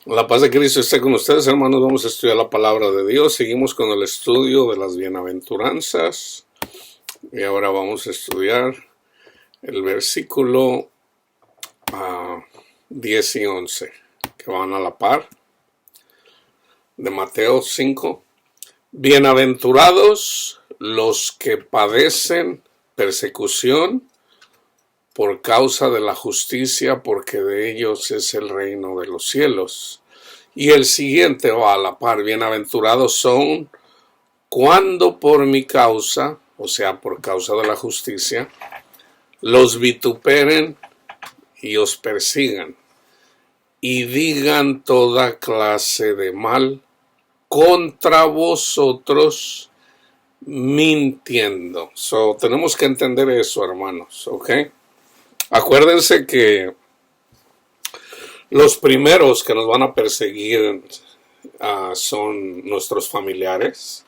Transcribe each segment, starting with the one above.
La paz de Cristo esté con ustedes, hermanos. Vamos a estudiar la palabra de Dios. Seguimos con el estudio de las bienaventuranzas. Y ahora vamos a estudiar el versículo 10 y 11, que van a la par, de Mateo 5. Bienaventurados los que padecen persecución por causa de la justicia, porque de ellos es el reino de los cielos. Y el siguiente va a la par: bienaventurados son cuando por mi causa, o sea, por causa de la justicia, los vituperen y os persigan, y digan toda clase de mal contra vosotros, mintiendo. Tenemos que entender eso, hermanos, ¿ok? Acuérdense que los primeros que nos van a perseguir son nuestros familiares,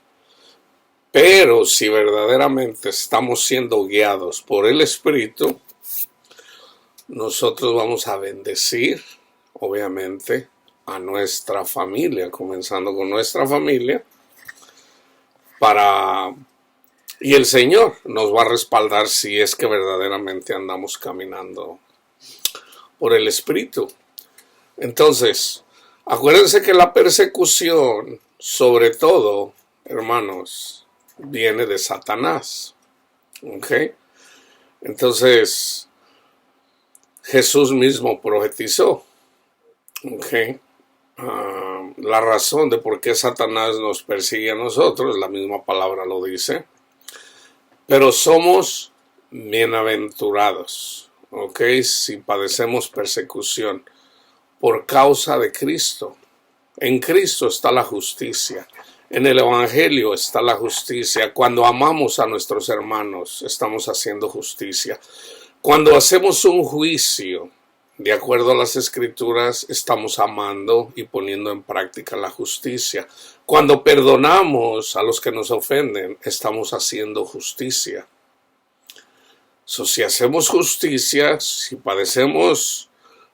pero si verdaderamente estamos siendo guiados por el Espíritu, nosotros vamos a bendecir, obviamente, a nuestra familia, comenzando con nuestra familia, y el Señor nos va a respaldar si es que verdaderamente andamos caminando por el Espíritu. Entonces, acuérdense que la persecución, sobre todo, hermanos, viene de Satanás. ¿Ok? Entonces, Jesús mismo profetizó. ¿Ok? La razón de por qué Satanás nos persigue a nosotros, la misma palabra lo dice. Pero somos bienaventurados, ¿ok? Si padecemos persecución por causa de Cristo. En Cristo está la justicia. En el Evangelio está la justicia. Cuando amamos a nuestros hermanos, estamos haciendo justicia. Cuando hacemos un juicio, de acuerdo a las Escrituras, estamos amando y poniendo en práctica la justicia. Cuando perdonamos a los que nos ofenden, estamos haciendo justicia. Si hacemos justicia, si padecemos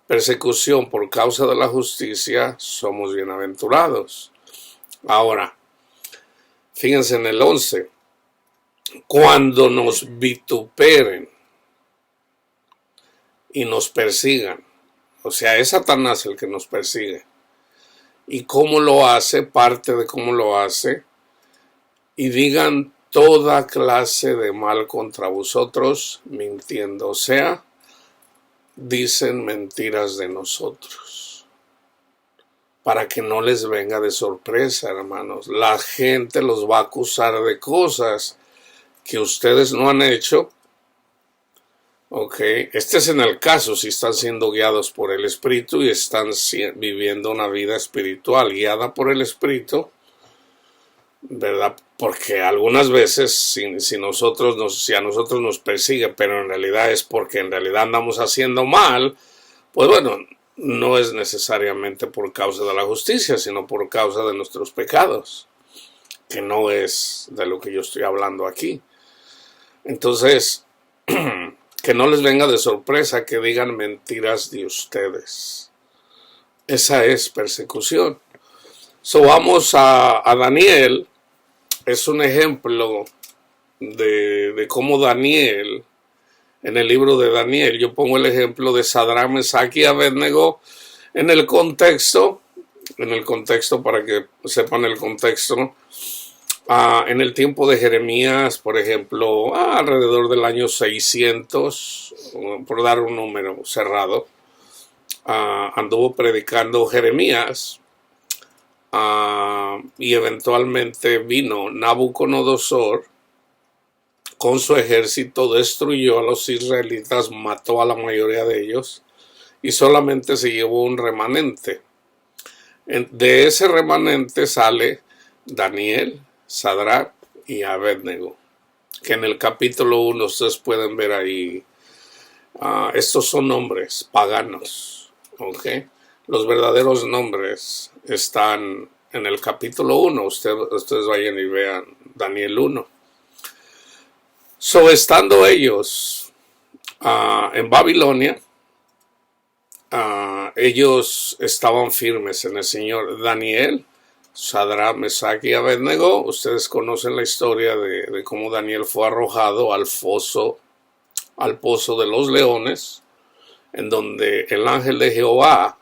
persecución por causa de la justicia, somos bienaventurados. Ahora, fíjense en el 11. Cuando nos vituperen y nos persigan, o sea, es Satanás el que nos persigue. ¿Y cómo lo hace? Parte de cómo lo hace. Y digan toda clase de mal contra vosotros, mintiendo. O sea, dicen mentiras de nosotros. Para que no les venga de sorpresa, hermanos. La gente los va a acusar de cosas que ustedes no han hecho. Ok, este es en el caso si están siendo guiados por el Espíritu y están viviendo una vida espiritual guiada por el Espíritu, ¿verdad? Porque algunas veces si a nosotros nos persigue, pero en realidad es porque en realidad andamos haciendo mal, pues bueno, no es necesariamente por causa de la justicia, sino por causa de nuestros pecados, que no es de lo que yo estoy hablando aquí. Entonces, que no les venga de sorpresa que digan mentiras de ustedes. Esa es persecución. Vamos a Daniel. Es un ejemplo de cómo Daniel, en el libro de Daniel, yo pongo el ejemplo de Sadrach, Mesach y Abednego en el contexto para que sepan el contexto. En el tiempo de Jeremías, por ejemplo, alrededor del año 600, por dar un número cerrado, anduvo predicando Jeremías, y eventualmente vino Nabucodonosor con su ejército, destruyó a los israelitas, mató a la mayoría de ellos y solamente se llevó un remanente. De ese remanente sale Daniel, Sadrach y Abednego, que en el capítulo 1 ustedes pueden ver ahí. Estos son nombres paganos, ¿ok? Los verdaderos nombres están en el capítulo 1. Ustedes vayan y vean Daniel 1. Estando ellos en Babilonia, ellos estaban firmes en el Señor. Daniel, Sadrach, Mesach y Abednego, ustedes conocen la historia de cómo Daniel fue arrojado al pozo de los leones, en donde el ángel de Jehová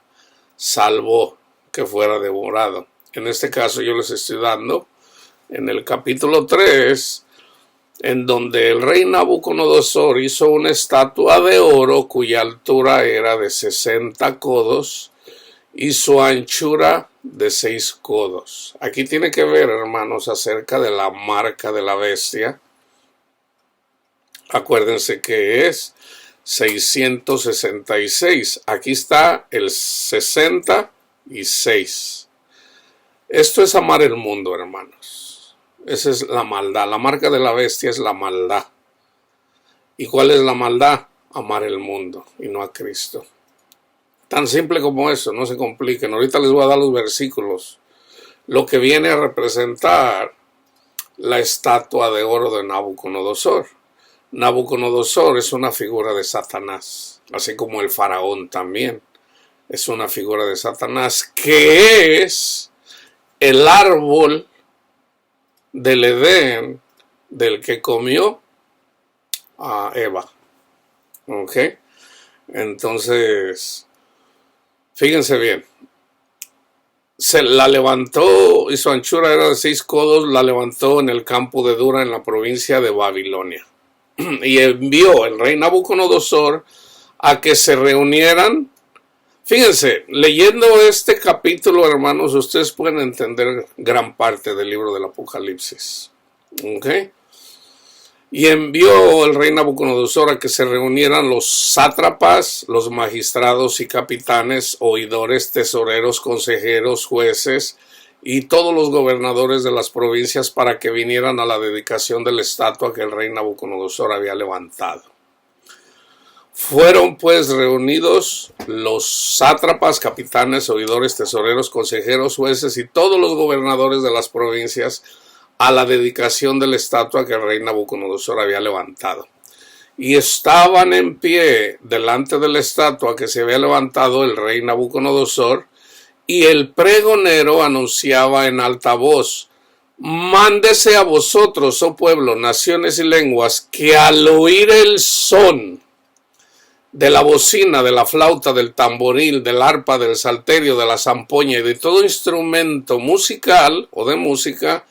salvó que fuera devorado. En este caso yo les estoy dando en el capítulo 3, en donde el rey Nabucodonosor hizo una estatua de oro cuya altura era de 60 codos y su anchura de 6 codos. Aquí tiene que ver, hermanos, acerca de la marca de la bestia. Acuérdense que es 666. Aquí está el 66. Esto es amar el mundo, hermanos. Esa es la maldad. La marca de la bestia es la maldad. ¿Y cuál es la maldad? Amar el mundo y no a Cristo. Tan simple como eso, no se compliquen. Ahorita les voy a dar los versículos. Lo que viene a representar la estatua de oro de Nabucodonosor. Nabucodonosor es una figura de Satanás, así como el faraón también es una figura de Satanás, que es el árbol del Edén del que comió a Eva. ¿Ok? Entonces, fíjense bien. Se la levantó y su anchura era de 6 codos, la levantó en el campo de Dura en la provincia de Babilonia. Y envió el rey Nabucodonosor a que se reunieran. Fíjense, leyendo este capítulo, hermanos, ustedes pueden entender gran parte del libro del Apocalipsis. ¿Ok? Y envió el rey Nabucodonosor a que se reunieran los sátrapas, los magistrados y capitanes, oidores, tesoreros, consejeros, jueces y todos los gobernadores de las provincias para que vinieran a la dedicación de la estatua que el rey Nabucodonosor había levantado. Fueron pues reunidos los sátrapas, capitanes, oidores, tesoreros, consejeros, jueces y todos los gobernadores de las provincias a la dedicación de la estatua que el rey Nabucodonosor había levantado. Y estaban en pie delante de la estatua que se había levantado el rey Nabucodonosor, y el pregonero anunciaba en alta voz: mándese a vosotros, oh pueblo, naciones y lenguas, que al oír el son de la bocina, de la flauta, del tamboril, del arpa, del salterio, de la zampoña y de todo instrumento musical o de música,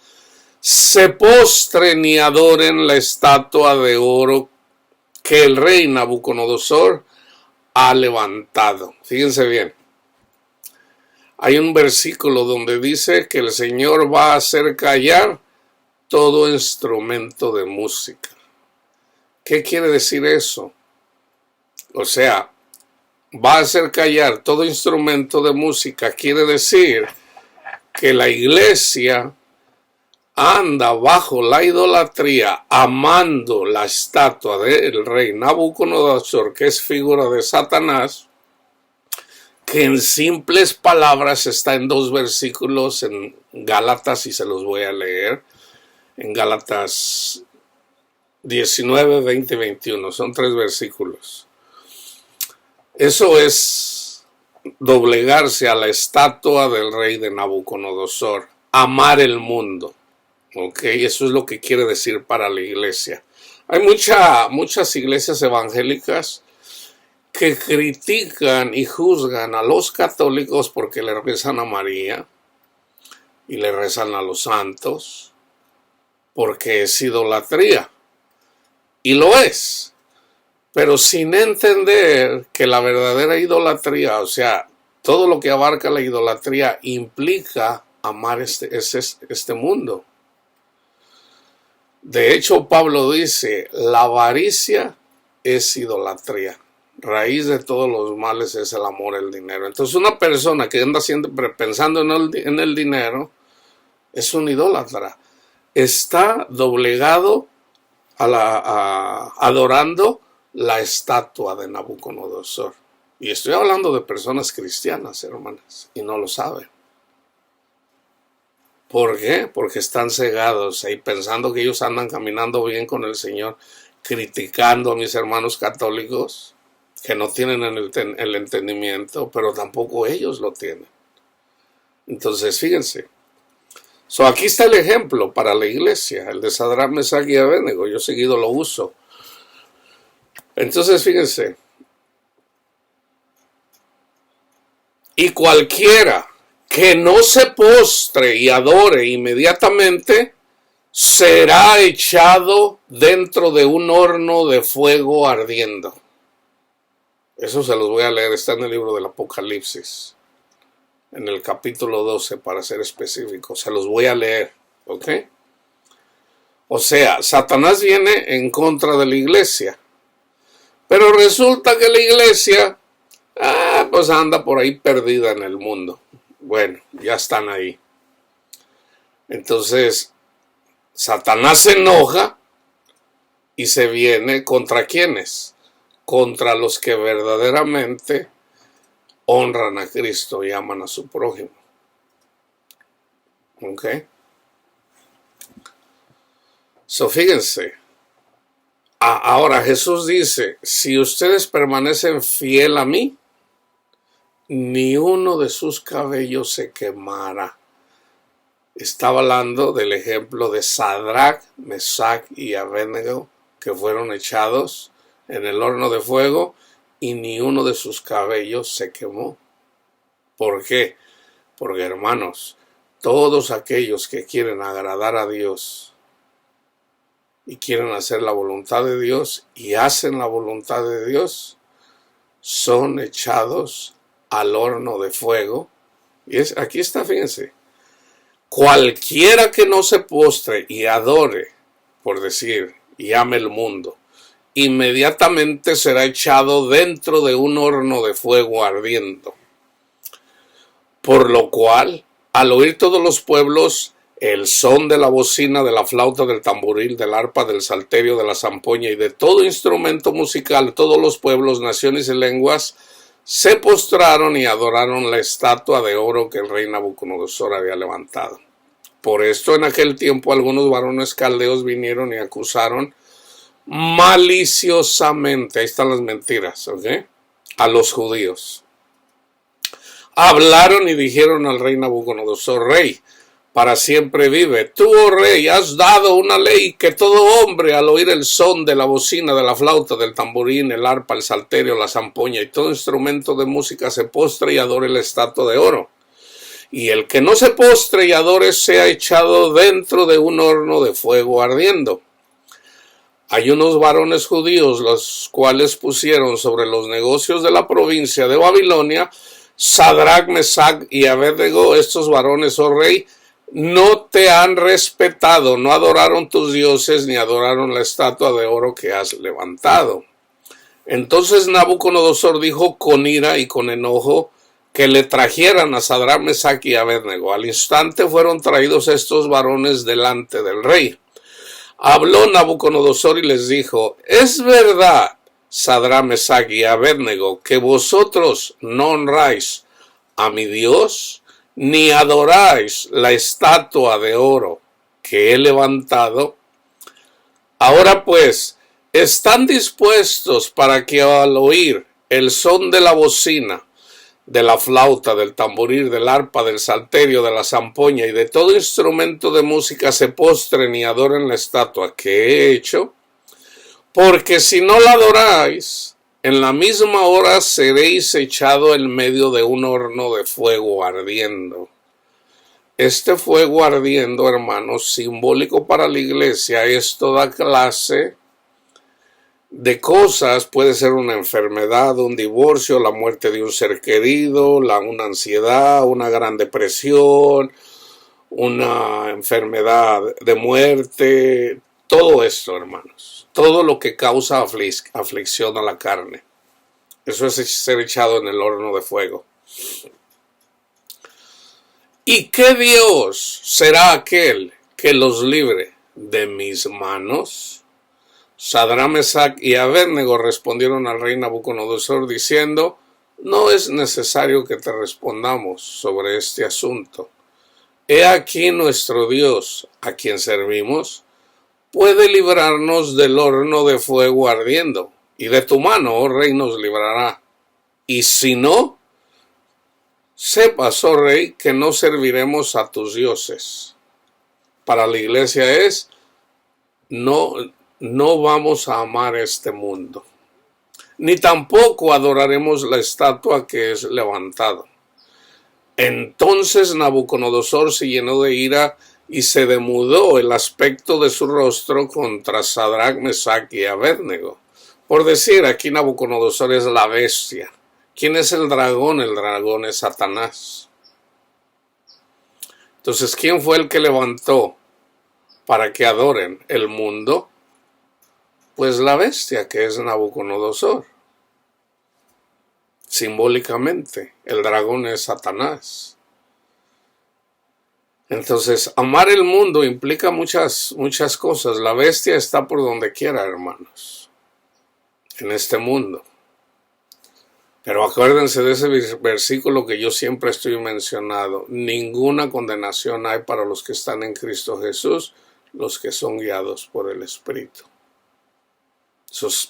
se postren y adoren la estatua de oro que el rey Nabucodonosor ha levantado. Fíjense bien. Hay un versículo donde dice que el Señor va a hacer callar todo instrumento de música. ¿Qué quiere decir eso? O sea, va a hacer callar todo instrumento de música. Quiere decir que la iglesia anda bajo la idolatría, amando la estatua del rey Nabucodonosor, que es figura de Satanás, que en simples palabras está en 2 versículos en Gálatas, y se los voy a leer, en Gálatas 19, 20 y 21, son 3 versículos. Eso es doblegarse a la estatua del rey de Nabucodonosor, amar el mundo. Ok, eso es lo que quiere decir para la iglesia. Hay muchas iglesias evangélicas que critican y juzgan a los católicos porque le rezan a María y le rezan a los santos, porque es idolatría. Y lo es, pero sin entender que la verdadera idolatría, o sea, todo lo que abarca la idolatría implica amar este mundo. De hecho, Pablo dice, la avaricia es idolatría. Raíz de todos los males es el amor al dinero. Entonces, una persona que anda siempre pensando en el dinero es un idólatra. Está doblegado adorando la estatua de Nabucodonosor. Y estoy hablando de personas cristianas, hermanas, y no lo saben. ¿Por qué? Porque están cegados ahí pensando que ellos andan caminando bien con el Señor, criticando a mis hermanos católicos. que no tienen el entendimiento, pero tampoco ellos lo tienen. Entonces, fíjense. Aquí está el ejemplo para la iglesia, el de Sadrach, Mesach y Abednego. Yo seguido lo uso. Entonces, fíjense. Y cualquiera que no se postre y adore inmediatamente será echado dentro de un horno de fuego ardiendo. Eso se los voy a leer, está en el libro del Apocalipsis, en el capítulo 12 para ser específico. Se los voy a leer, ¿ok? O sea, Satanás viene en contra de la iglesia, pero resulta que la iglesia pues anda por ahí perdida en el mundo. Bueno, ya están ahí. Entonces, Satanás se enoja y se viene ¿contra quiénes? Contra los que verdaderamente honran a Cristo y aman a su prójimo. ¿Ok? Fíjense. Ahora Jesús dice, si ustedes permanecen fiel a mí, ni uno de sus cabellos se quemará. Estaba hablando del ejemplo de Sadrach, Mesach y Abednego, que fueron echados en el horno de fuego y ni uno de sus cabellos se quemó. ¿Por qué? Porque, hermanos, todos aquellos que quieren agradar a Dios y quieren hacer la voluntad de Dios y hacen la voluntad de Dios, son echados al horno de fuego. Y aquí está, fíjense. Cualquiera que no se postre y adore, por decir, y ame el mundo, inmediatamente será echado dentro de un horno de fuego ardiendo. Por lo cual, al oír todos los pueblos el son de la bocina, de la flauta, del tamboril, del arpa, del salterio, de la zampoña y de todo instrumento musical, todos los pueblos, naciones y lenguas se postraron y adoraron la estatua de oro que el rey Nabucodonosor había levantado. Por esto en aquel tiempo algunos varones caldeos vinieron y acusaron maliciosamente, ahí están las mentiras, ¿ok?, a los judíos. Hablaron y dijeron al rey Nabucodonosor: rey, para siempre vive. Tú, oh rey, has dado una ley que todo hombre, al oír el son de la bocina, de la flauta, del tamborín, el arpa, el salterio, la zampoña y todo instrumento de música, se postre y adore la estatua de oro. Y el que no se postre y adore sea echado dentro de un horno de fuego ardiendo. Hay unos varones judíos, los cuales pusieron sobre los negocios de la provincia de Babilonia Sadrach, Mesach y Abednego. Estos varones, oh rey, no te han respetado, no adoraron tus dioses ni adoraron la estatua de oro que has levantado. Entonces Nabucodonosor dijo con ira y con enojo que le trajeran a Sadrach, Mesach y Abednego. Al instante fueron traídos estos varones delante del rey. Habló Nabucodonosor y les dijo: es verdad, Sadrach, Mesach y Abednego, que vosotros no honráis a mi Dios, ni adoráis la estatua de oro que he levantado. Ahora pues, ¿están dispuestos para que al oír el son de la bocina, de la flauta, del tamboril, del arpa, del salterio, de la zampoña y de todo instrumento de música se postren y adoren la estatua que he hecho? Porque si no la adoráis, en la misma hora seréis echado en medio de un horno de fuego ardiendo. Este fuego ardiendo, hermanos, simbólico para la iglesia, es toda clase de cosas. Puede ser una enfermedad, un divorcio, la muerte de un ser querido, una ansiedad, una gran depresión, una enfermedad de muerte, todo esto, hermanos, todo lo que causa aflicción a la carne. Eso es ser echado en el horno de fuego. ¿Y qué Dios será aquel que los libre de mis manos? Sadrach, Mesach y Abednego respondieron al rey Nabucodonosor diciendo: no es necesario que te respondamos sobre este asunto. He aquí nuestro Dios, a quien servimos, puede librarnos del horno de fuego ardiendo, y de tu mano, oh rey, nos librará. Y si no, sepas, oh rey, que no serviremos a tus dioses. Para la iglesia es, no vamos a amar este mundo, ni tampoco adoraremos la estatua que es levantado. Entonces Nabucodonosor se llenó de ira y se demudó el aspecto de su rostro contra Sadrach, Mesach y Abednego. Por decir, aquí Nabucodonosor es la bestia. ¿Quién es el dragón? El dragón es Satanás. Entonces, ¿quién fue el que levantó para que adoren el mundo? Pues la bestia, que es Nabucodonosor. Simbólicamente, el dragón es Satanás. Entonces, amar el mundo implica muchas cosas. La bestia está por donde quiera, hermanos, en este mundo. Pero acuérdense de ese versículo que yo siempre estoy mencionando. Ninguna condenación hay para los que están en Cristo Jesús, los que son guiados por el Espíritu.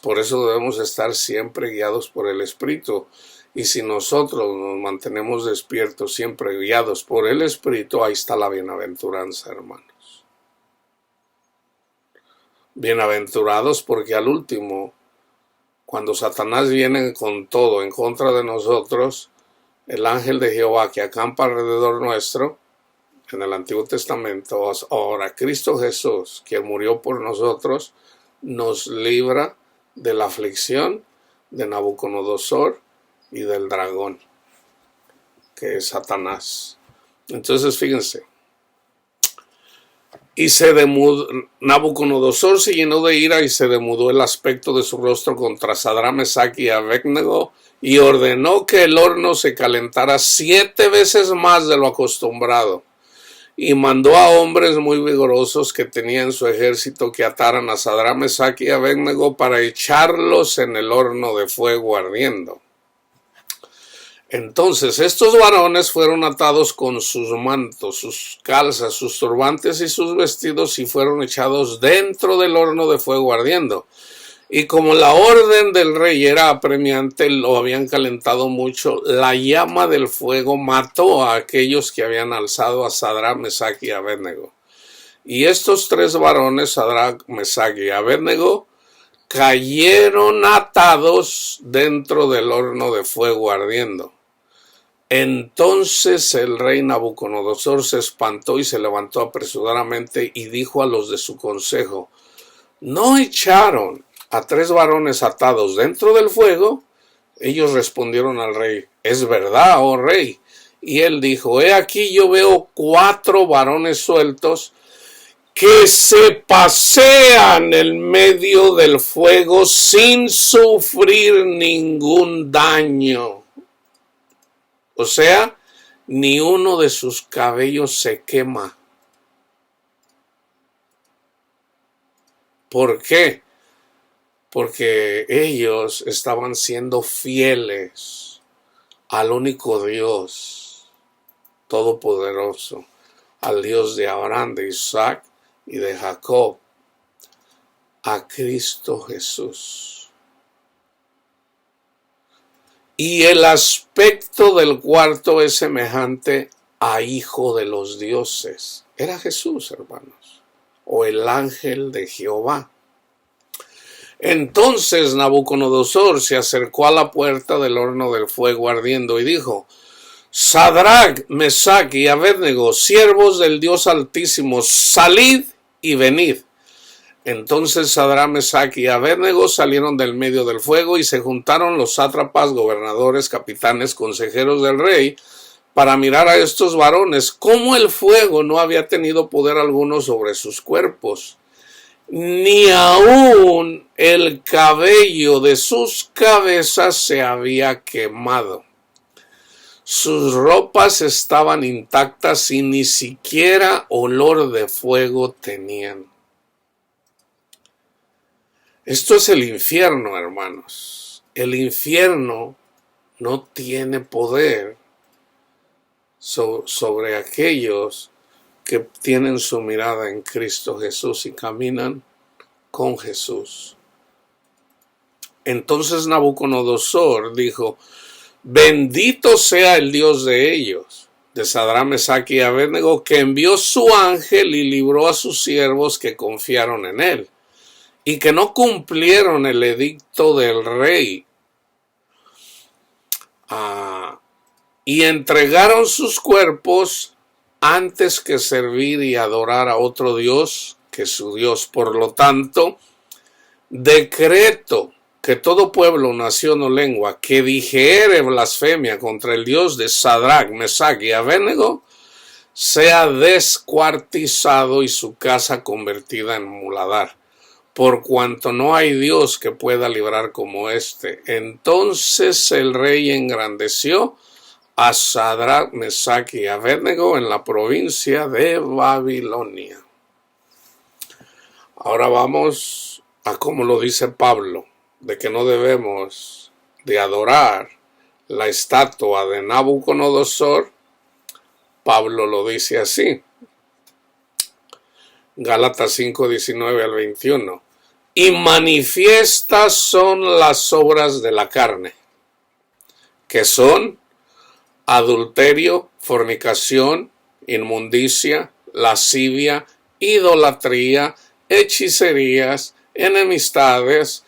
Por eso debemos estar siempre guiados por el Espíritu. Y si nosotros nos mantenemos despiertos, siempre guiados por el Espíritu, ahí está la bienaventuranza, hermanos. Bienaventurados porque al último, cuando Satanás viene con todo en contra de nosotros, el ángel de Jehová que acampa alrededor nuestro, en el Antiguo Testamento, ahora Cristo Jesús, quien murió por nosotros, nos libra de la aflicción de Nabucodonosor y del dragón, que es Satanás. Entonces, fíjense. Y Nabucodonosor se llenó de ira y se demudó el aspecto de su rostro contra Sadrach, Mesach y Abednego, y ordenó que el horno se calentara 7 veces más de lo acostumbrado. Y mandó a hombres muy vigorosos que tenían en su ejército que ataran a Sadrach, Mesach y Abednego para echarlos en el horno de fuego ardiendo. Entonces estos varones fueron atados con sus mantos, sus calzas, sus turbantes y sus vestidos y fueron echados dentro del horno de fuego ardiendo. Y como la orden del rey era apremiante, lo habían calentado mucho, la llama del fuego mató a aquellos que habían alzado a Sadrach, Mesach y Abednego. Y estos 3 varones, Sadrach, Mesach y Abednego, cayeron atados dentro del horno de fuego ardiendo. Entonces el rey Nabucodonosor se espantó y se levantó apresuradamente y dijo a los de su consejo: ¿no echaron a 3 varones atados dentro del fuego? Ellos respondieron al rey: es verdad, oh rey. Y él dijo: he aquí yo veo 4 varones sueltos que se pasean en medio del fuego sin sufrir ningún daño. O sea, ni uno de sus cabellos se quema. ¿Por qué? Porque ellos estaban siendo fieles al único Dios todopoderoso, al Dios de Abraham, de Isaac y de Jacob, a Cristo Jesús. Y el aspecto del cuarto es semejante a hijo de los dioses. Era Jesús, hermanos, o el ángel de Jehová. Entonces Nabucodonosor se acercó a la puerta del horno del fuego ardiendo y dijo: Sadrach, Mesach y Abednego, siervos del Dios Altísimo, salid y venid. Entonces Sadrach, Mesach y Abednego salieron del medio del fuego y se juntaron los sátrapas, gobernadores, capitanes, consejeros del rey para mirar a estos varones, cómo el fuego no había tenido poder alguno sobre sus cuerpos, ni aún el cabello de sus cabezas se había quemado. Sus ropas estaban intactas y ni siquiera olor de fuego tenían. Esto es el infierno, hermanos. El infierno no tiene poder sobre aquellos que tienen su mirada en Cristo Jesús y caminan con Jesús. Entonces Nabucodonosor dijo: bendito sea el Dios de ellos, de Sadrach, Mesach y Abednego, que envió su ángel y libró a sus siervos que confiaron en él, y que no cumplieron el edicto del rey, y entregaron sus cuerpos antes que servir y adorar a otro Dios que su Dios. Por lo tanto, decreto que todo pueblo, nación o lengua que dijere blasfemia contra el Dios de Sadrach, Mesach y Abednego sea descuartizado y su casa convertida en muladar, por cuanto no hay Dios que pueda librar como éste. Entonces el rey engrandeció a Sadrach, Mesach y Abednego en la provincia de Babilonia. Ahora vamos a cómo lo dice Pablo, de que no debemos de adorar la estatua de Nabucodonosor. Pablo lo dice así, Gálatas 5, 19 al 21. Y manifiestas son las obras de la carne, que son adulterio, fornicación, inmundicia, lascivia, idolatría, hechicerías, enemistades,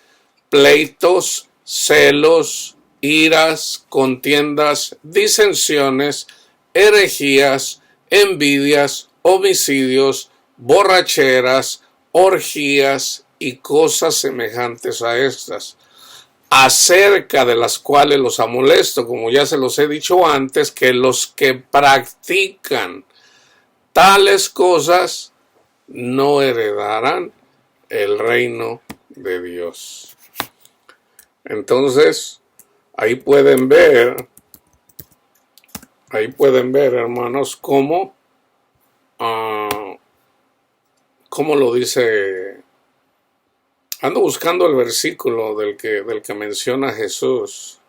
pleitos, celos, iras, contiendas, disensiones, herejías, envidias, homicidios, borracheras, orgías y cosas semejantes a estas, acerca de las cuales los amolesto, como ya se los he dicho antes, que los que practican tales cosas no heredarán el reino de Dios. Entonces, ahí pueden ver, hermanos, cómo lo dice. Ando buscando el versículo del que menciona Jesús.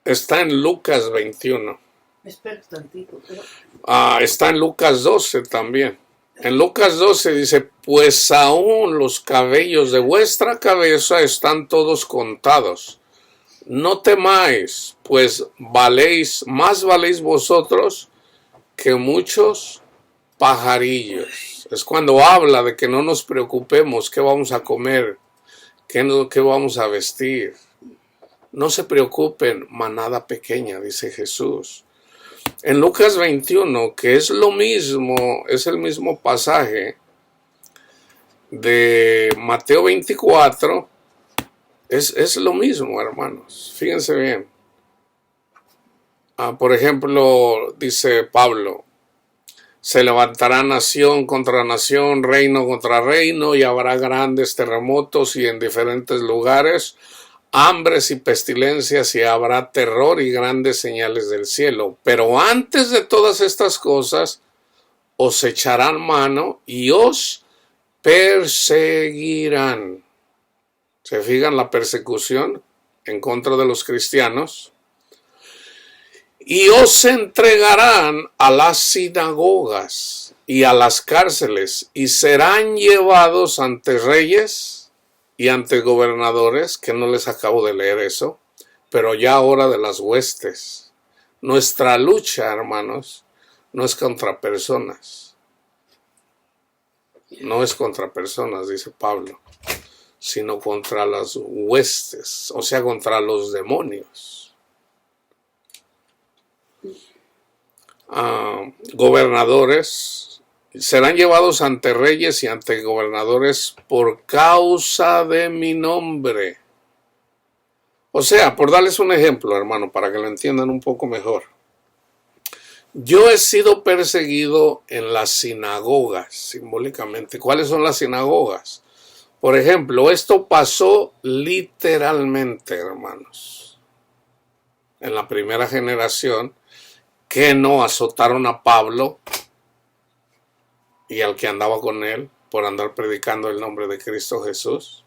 Está en Lucas 21. Espera tantito, pero... Está en Lucas 12 también. En Lucas 12 dice: pues aún los cabellos de vuestra cabeza están todos contados. No temáis, pues más valéis vosotros que muchos pajarillos. Es cuando habla de que no nos preocupemos qué vamos a comer, qué vamos a vestir. No se preocupen, manada pequeña, dice Jesús. En Lucas 21, que es lo mismo, es el mismo pasaje de Mateo 24, es lo mismo, hermanos. Fíjense bien. Por ejemplo, dice Pablo: se levantará nación contra nación, reino contra reino, y habrá grandes terremotos y en diferentes lugares hambres y pestilencias, y habrá terror y grandes señales del cielo. Pero antes de todas estas cosas os echarán mano y os perseguirán. ¿Se fijan la persecución en contra de los cristianos? Y os entregarán a las sinagogas y a las cárceles, y serán llevados ante reyes y ante gobernadores, que no les acabo de leer eso, pero ya ahora de las huestes. Nuestra lucha, hermanos, no es contra personas. No es contra personas, dice Pablo, sino contra las huestes, o sea, contra los demonios. Gobernadores serán llevados ante reyes y ante gobernadores por causa de mi nombre. O sea, por darles un ejemplo, hermano, para que lo entiendan un poco mejor. Yo he sido perseguido en las sinagogas, simbólicamente. ¿Cuáles son las sinagogas? Por ejemplo, esto pasó literalmente, hermanos, en la primera generación, que no azotaron a Pablo y al que andaba con él por andar predicando el nombre de Cristo Jesús,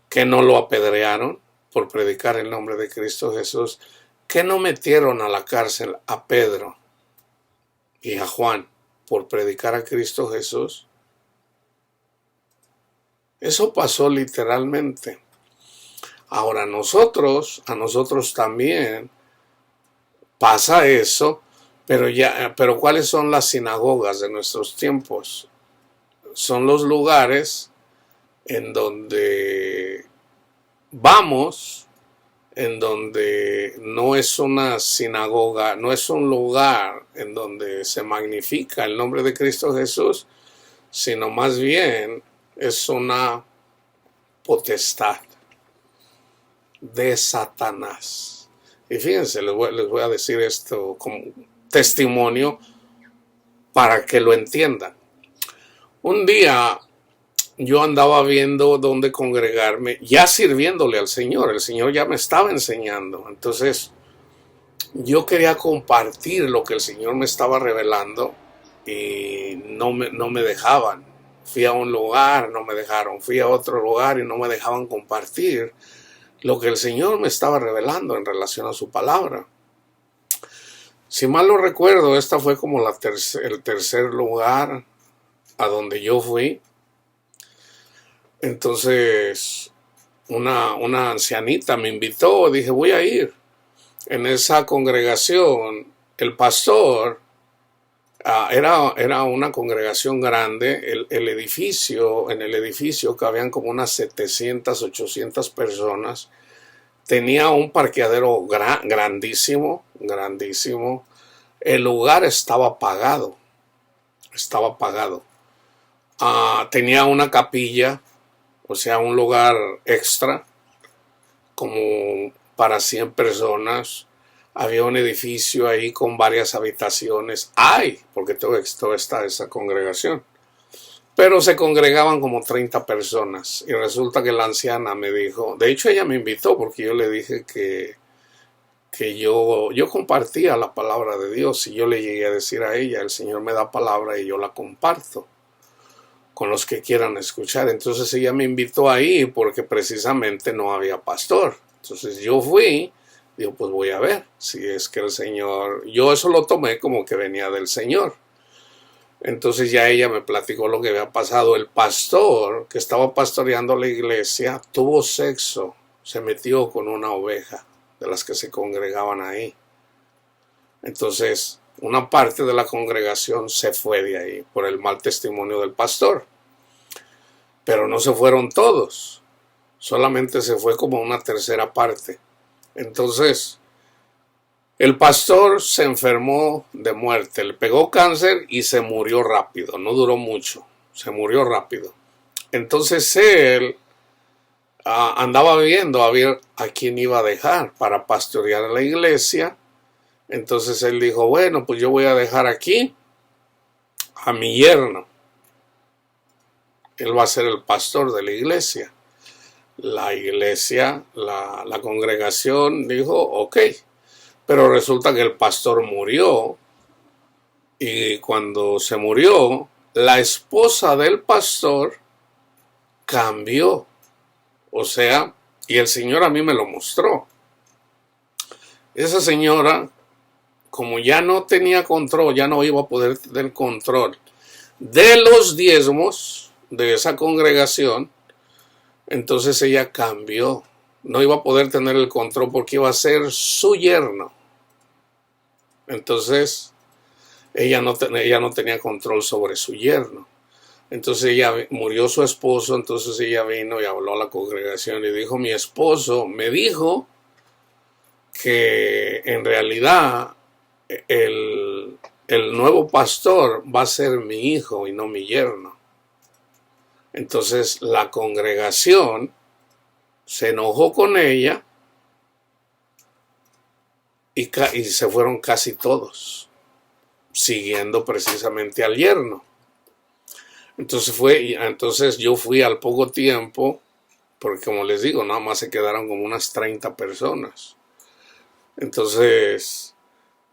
que no lo apedrearon por predicar el nombre de Cristo Jesús, que no metieron a la cárcel a Pedro y a Juan por predicar a Cristo Jesús. Eso pasó literalmente. Ahora a nosotros también pasa eso, pero ¿cuáles son las sinagogas de nuestros tiempos? Son los lugares en donde vamos, en donde no es una sinagoga, no es un lugar en donde se magnifica el nombre de Cristo Jesús, sino más bien es una potestad de Satanás. Y fíjense, les voy a decir esto como testimonio para que lo entiendan. Un día yo andaba viendo dónde congregarme, ya sirviéndole al Señor. El Señor ya me estaba enseñando. Entonces, yo quería compartir lo que el Señor me estaba revelando y no me dejaban. Fui a un lugar, no me dejaron. Fui a otro lugar y no me dejaban compartir lo que el Señor me estaba revelando en relación a su palabra. Si mal no recuerdo, esta fue como el tercer lugar a donde yo fui. Entonces, una ancianita me invitó, dije, voy a ir. En esa congregación, el pastor, era una congregación grande, en el edificio cabían como unas 700, 800 personas, tenía un parqueadero grandísimo, el lugar estaba apagado, tenía una capilla, o sea, un lugar extra, como para 100 personas. Había un edificio ahí con varias habitaciones. Porque todo está esa congregación. Pero se congregaban como 30 personas. Y resulta que la anciana me dijo, de hecho ella me invitó porque yo le dije que yo compartía la palabra de Dios. Y yo le llegué a decir a ella, el Señor me da palabra y yo la comparto con los que quieran escuchar. Entonces ella me invitó ahí porque precisamente no había pastor. Entonces yo fui, digo, pues voy a ver si es que el Señor, yo eso lo tomé como que venía del Señor. Entonces ya ella me platicó lo que había pasado. El pastor que estaba pastoreando la iglesia tuvo sexo, se metió con una oveja de las que se congregaban ahí. Entonces una parte de la congregación se fue de ahí por el mal testimonio del pastor. Pero no se fueron todos, solamente se fue como una tercera parte. Entonces, el pastor se enfermó de muerte, le pegó cáncer y se murió rápido, no duró mucho, se murió rápido. Entonces él andaba viendo a ver a quién iba a dejar para pastorear a la iglesia. Entonces él dijo, bueno, pues yo voy a dejar aquí a mi yerno. Él va a ser el pastor de la iglesia. La iglesia, la congregación dijo, ok. Pero resulta que el pastor murió. Y cuando se murió, la esposa del pastor cambió. O sea, y el Señor a mí me lo mostró. Esa señora, como ya no tenía control, ya no iba a poder tener control de los diezmos de esa congregación, entonces ella cambió. No iba a poder tener el control porque iba a ser su yerno. Entonces ella no tenía control sobre su yerno. Entonces murió su esposo, entonces ella vino y habló a la congregación y dijo, mi esposo me dijo que en realidad el nuevo pastor va a ser mi hijo y no mi yerno. Entonces la congregación se enojó con ella y se fueron casi todos, siguiendo precisamente al yerno. Entonces yo fui al poco tiempo, porque como les digo, nada más se quedaron como unas 30 personas. Entonces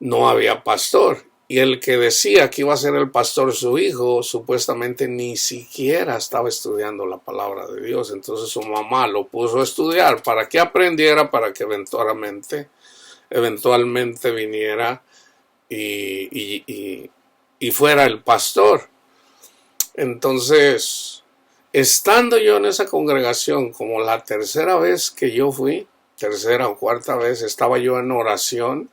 no había pastor. Y el que decía que iba a ser el pastor su hijo, supuestamente ni siquiera estaba estudiando la palabra de Dios. Entonces su mamá lo puso a estudiar para que aprendiera, para que eventualmente viniera y fuera el pastor. Entonces, Estando yo en esa congregación, como la tercera vez que yo fui, tercera o cuarta vez, estaba yo en oración.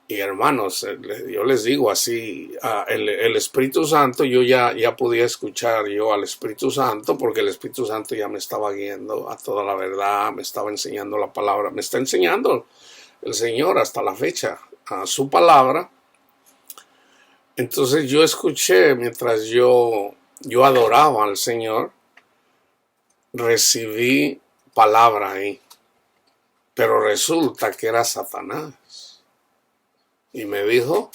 Y hermanos, yo les digo así, el Espíritu Santo, yo ya podía escuchar yo al Espíritu Santo, porque el Espíritu Santo ya me estaba guiando a toda la verdad, me estaba enseñando la palabra, me está enseñando el Señor hasta la fecha, a su palabra. Entonces yo escuché, mientras yo adoraba al Señor, recibí palabra ahí, pero resulta que era Satanás. Y me dijo,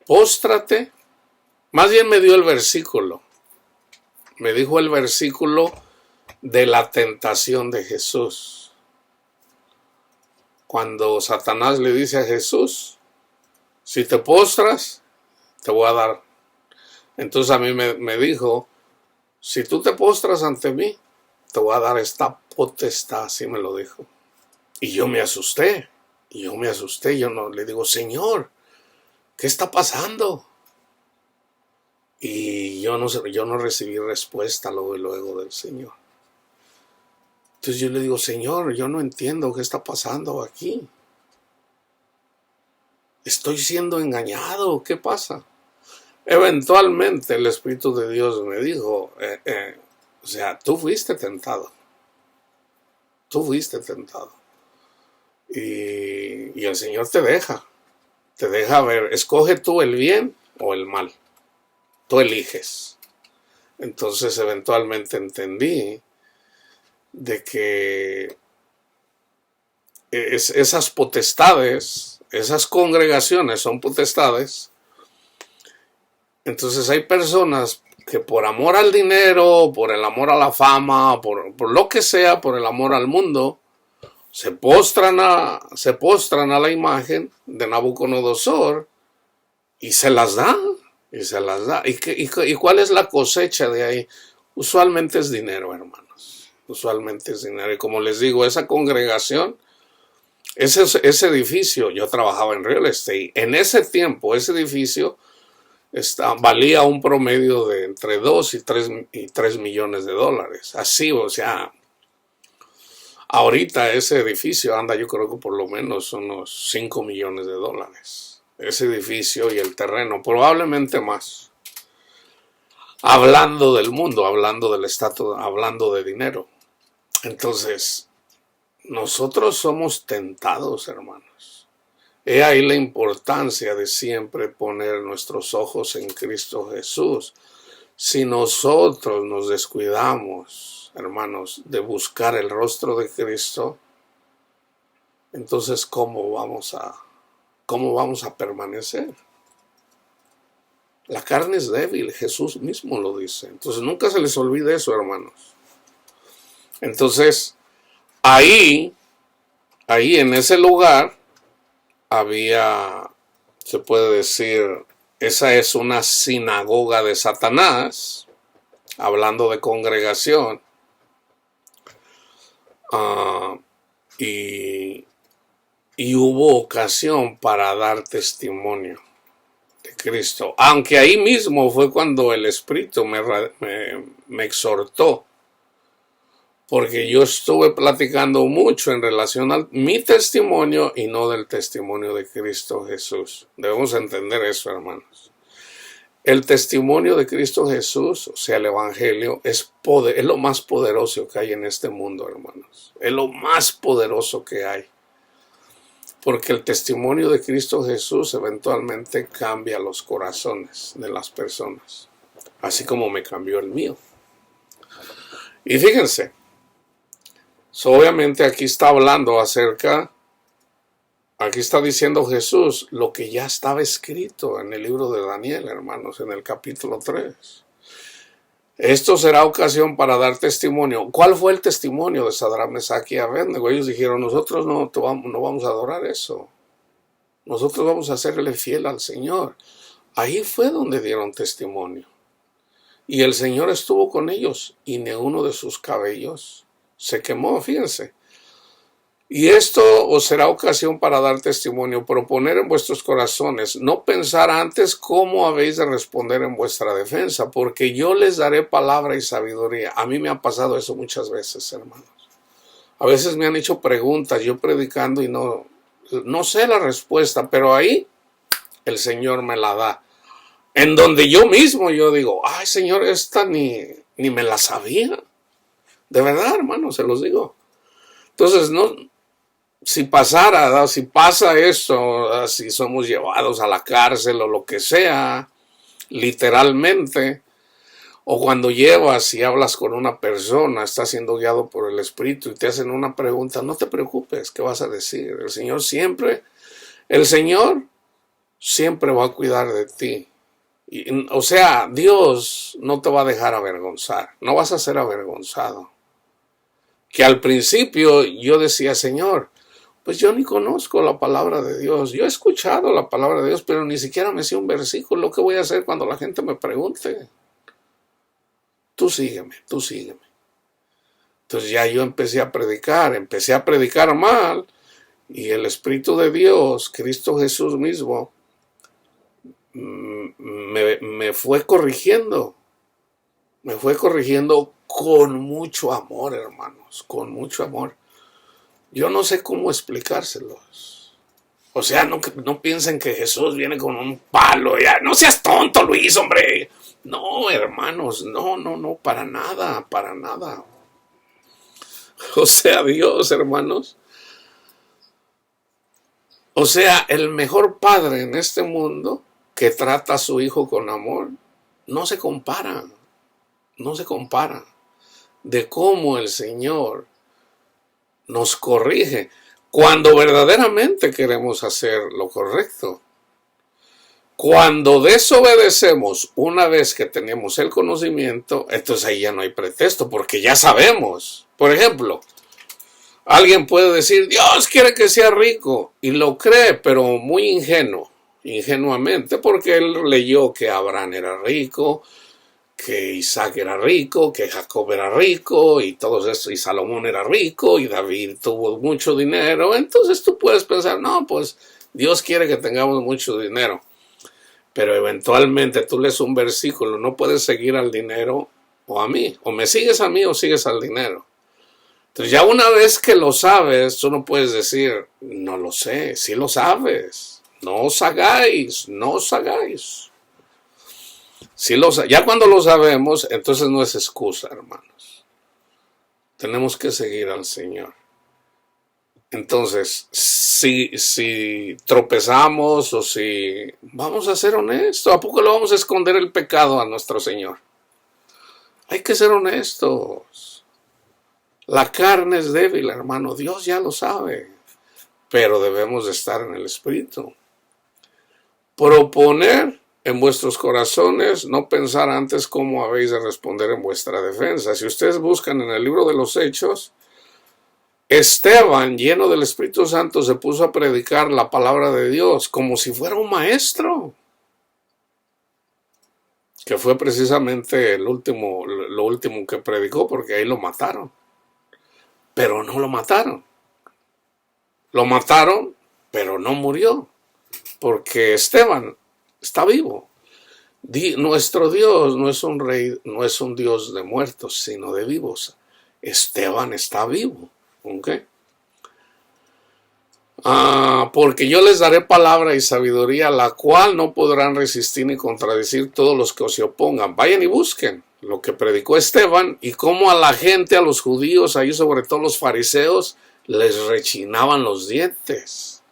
póstrate. Más bien me dio el versículo. Me dijo el versículo de la tentación de Jesús. Cuando Satanás le dice a Jesús, si te postras, te voy a dar. Entonces a mí me dijo, si tú te postras ante mí, te voy a dar esta potestad, así me lo dijo. Y yo me asusté. Yo no le digo, Señor, ¿qué está pasando? Y yo no recibí respuesta luego del Señor. Entonces yo le digo, Señor, yo no entiendo qué está pasando aquí. Estoy siendo engañado, ¿qué pasa? Eventualmente el Espíritu de Dios me dijo, o sea, tú fuiste tentado. Tú fuiste tentado. Y el Señor te deja ver, escoge tú el bien o el mal, tú eliges. Entonces eventualmente entendí de que esas potestades, esas congregaciones son potestades. Entonces hay personas que por amor al dinero, por el amor a la fama, por lo que sea, por el amor al mundo, se postran a la imagen de Nabucodonosor y se las da. ¿Y cuál es la cosecha de ahí? Usualmente es dinero, hermanos. Usualmente es dinero. Y como les digo, esa congregación, ese edificio, yo trabajaba en real estate. En ese tiempo, ese edificio valía un promedio de entre 2 y 3 millones de dólares. Así, o sea, ahorita ese edificio anda, yo creo que por lo menos unos 5 millones de dólares. Ese edificio y el terreno, probablemente más. Hablando del mundo, hablando del estatus, hablando de dinero. Entonces, nosotros somos tentados, hermanos. He ahí la importancia de siempre poner nuestros ojos en Cristo Jesús. Si nosotros nos descuidamos, hermanos, de buscar el rostro de Cristo, entonces ¿cómo vamos a permanecer? La carne es débil, Jesús mismo lo dice. Entonces nunca se les olvide eso, hermanos. Entonces, ahí en ese lugar había, se puede decir, esa es una sinagoga de Satanás, hablando de congregación. Y hubo ocasión para dar testimonio de Cristo. Aunque ahí mismo fue cuando el Espíritu me exhortó. Porque yo estuve platicando mucho en relación a mi testimonio y no del testimonio de Cristo Jesús. Debemos entender eso, hermanos. El testimonio de Cristo Jesús, o sea, el Evangelio, es lo más poderoso que hay en este mundo, hermanos. Es lo más poderoso que hay. Porque el testimonio de Cristo Jesús eventualmente cambia los corazones de las personas. Así como me cambió el mío. Y fíjense. Obviamente aquí está hablando aquí está diciendo Jesús lo que ya estaba escrito en el libro de Daniel, hermanos, en el capítulo 3. Esto será ocasión para dar testimonio. ¿Cuál fue el testimonio de Sadrach, Mesach y Abednego? Ellos dijeron, nosotros no vamos a adorar eso. Nosotros vamos a serle fiel al Señor. Ahí fue donde dieron testimonio. Y el Señor estuvo con ellos y ni uno de sus cabellos se quemó, fíjense. Y esto os será ocasión para dar testimonio, proponer en vuestros corazones, no pensar antes cómo habéis de responder en vuestra defensa, porque yo les daré palabra y sabiduría. A mí me ha pasado eso muchas veces, hermanos. A veces me han hecho preguntas, yo predicando y no sé la respuesta, pero ahí el Señor me la da. En donde yo mismo yo digo, ay Señor, esta ni me la sabía. De verdad, hermanos, se los digo. Entonces, si pasa eso, si somos llevados a la cárcel o lo que sea, literalmente, o cuando llevas y hablas con una persona, estás siendo guiado por el Espíritu y te hacen una pregunta, no te preocupes, ¿qué vas a decir? El Señor siempre va a cuidar de ti. O sea, Dios no te va a dejar avergonzar, no vas a ser avergonzado. Que al principio yo decía, Señor, pues yo ni conozco la palabra de Dios. Yo he escuchado la palabra de Dios, pero ni siquiera me sé un versículo. ¿Qué voy a hacer cuando la gente me pregunte? Tú sígueme, tú sígueme. Entonces ya yo empecé a predicar mal, y el Espíritu de Dios, Cristo Jesús mismo, me fue corrigiendo. Me fue corrigiendo con mucho amor, hermanos, con mucho amor. Yo no sé cómo explicárselos. O sea, no piensen que Jesús viene con un palo. Ya, no seas tonto, Luis, hombre. No, hermanos, no, para nada, para nada. O sea, Dios, hermanos. O sea, el mejor padre en este mundo que trata a su hijo con amor, no se compara de cómo el Señor nos corrige cuando verdaderamente queremos hacer lo correcto. Cuando desobedecemos una vez que tenemos el conocimiento, entonces ahí ya no hay pretexto, porque ya sabemos. Por ejemplo, alguien puede decir, Dios quiere que sea rico, y lo cree, pero muy ingenuamente, porque él leyó que Abraham era rico, que Isaac era rico, que Jacob era rico, y todos estos, y Salomón era rico, y David tuvo mucho dinero. Entonces tú puedes pensar, no, pues Dios quiere que tengamos mucho dinero. Pero eventualmente tú lees un versículo, no puedes seguir al dinero o a mí. O me sigues a mí o sigues al dinero. Entonces ya una vez que lo sabes, tú no puedes decir, no lo sé, sí lo sabes. No os hagáis. Ya cuando lo sabemos, entonces no es excusa, hermanos. Tenemos que seguir al Señor. Entonces, si tropezamos o si vamos a ser honestos, ¿a poco le vamos a esconder el pecado a nuestro Señor? Hay que ser honestos. La carne es débil, hermano. Dios ya lo sabe. Pero debemos de estar en el Espíritu. Proponer en vuestros corazones, no pensar antes cómo habéis de responder en vuestra defensa. Si ustedes buscan en el libro de los Hechos, Esteban, lleno del Espíritu Santo, se puso a predicar la palabra de Dios como si fuera un maestro, que fue precisamente lo último que predicó, porque ahí lo mataron. Pero no lo mataron. Lo mataron, pero no murió, porque Esteban está vivo. Nuestro Dios no es un rey, no es un Dios de muertos, sino de vivos. Esteban está vivo. ¿Okay? Porque yo les daré palabra y sabiduría, la cual no podrán resistir ni contradecir todos los que se opongan. Vayan y busquen lo que predicó Esteban y cómo a la gente, a los judíos, ahí sobre todo los fariseos, les rechinaban los dientes.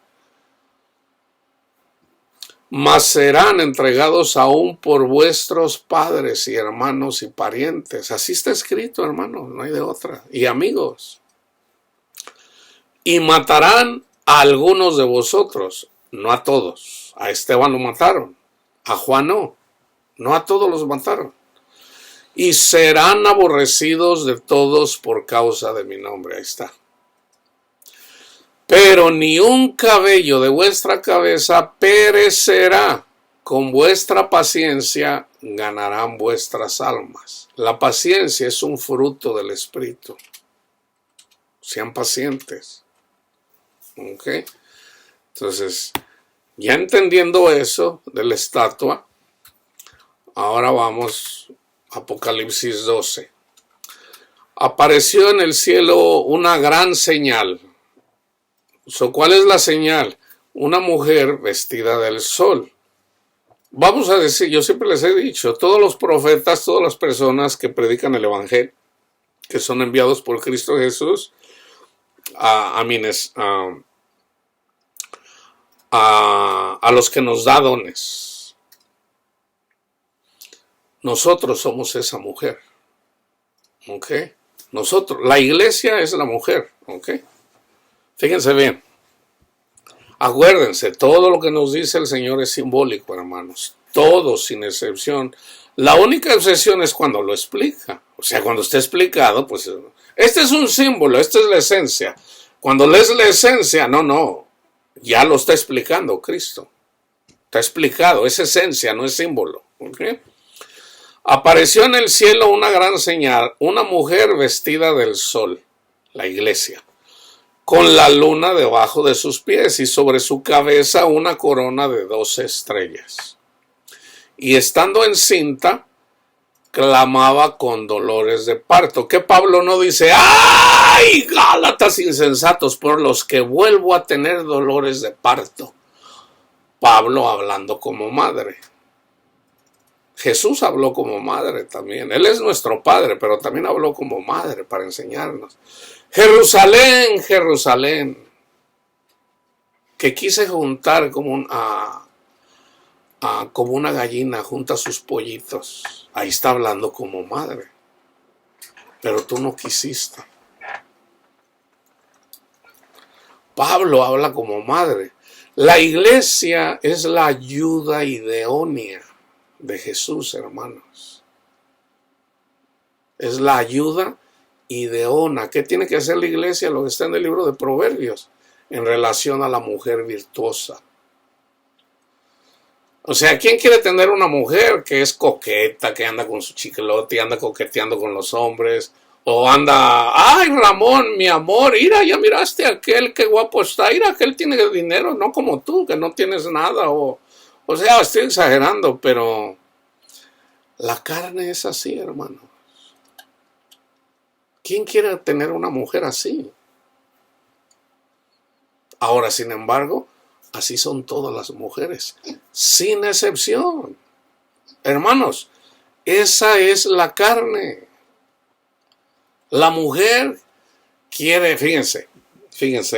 Mas serán entregados aún por vuestros padres y hermanos y parientes. Así está escrito, hermanos, no hay de otra. Y amigos. Y matarán a algunos de vosotros, no a todos. A Esteban lo mataron, a Juan no a todos los mataron. Y serán aborrecidos de todos por causa de mi nombre. Ahí está. Pero ni un cabello de vuestra cabeza perecerá. Con vuestra paciencia ganarán vuestras almas. La paciencia es un fruto del Espíritu. Sean pacientes. ¿Ok? Entonces, ya entendiendo eso de la estatua, ahora vamos a Apocalipsis 12. Apareció en el cielo una gran señal. ¿Cuál es la señal? Una mujer vestida del sol. Vamos a decir, yo siempre les he dicho, todos los profetas, todas las personas que predican el evangelio, que son enviados por Cristo Jesús a los que nos da dones. Nosotros somos esa mujer. ¿Ok? Nosotros, la iglesia es la mujer. ¿Ok? Fíjense bien. Acuérdense, todo lo que nos dice el Señor es simbólico, hermanos. Todo, sin excepción. La única excepción es cuando lo explica. O sea, cuando está explicado, pues, este es un símbolo, esta es la esencia. Cuando lees la esencia, no, ya lo está explicando Cristo. Está explicado, es esencia, no es símbolo. ¿Okay? Apareció en el cielo una gran señal, una mujer vestida del sol, la iglesia, con la luna debajo de sus pies y sobre su cabeza una corona de 12 estrellas. Y estando encinta, clamaba con dolores de parto. Que Pablo no dice, ¡ay, Gálatas insensatos, por los que vuelvo a tener dolores de parto! Pablo hablando como madre. Jesús habló como madre también. Él es nuestro Padre, pero también habló como madre para enseñarnos. Jerusalén, Jerusalén, que quise juntar como una gallina junta sus pollitos. Ahí está hablando como madre. Pero tú no quisiste. Pablo habla como madre. La iglesia es la ayuda idónea de Jesús, hermanos. Es la ayuda idónea. ¿Qué tiene que hacer la iglesia? Lo que está en el libro de Proverbios en relación a la mujer virtuosa. O sea, ¿quién quiere tener una mujer que es coqueta, que anda con su chiclote y anda coqueteando con los hombres? O anda, ¡ay, Ramón, mi amor! Mira, ya miraste a aquel, qué guapo está. Mira, aquel tiene dinero, no como tú, que no tienes nada. O sea, estoy exagerando, pero la carne es así, hermano. ¿Quién quiere tener una mujer así? Ahora, sin embargo, así son todas las mujeres, sin excepción. Hermanos, esa es la carne. La mujer quiere, fíjense,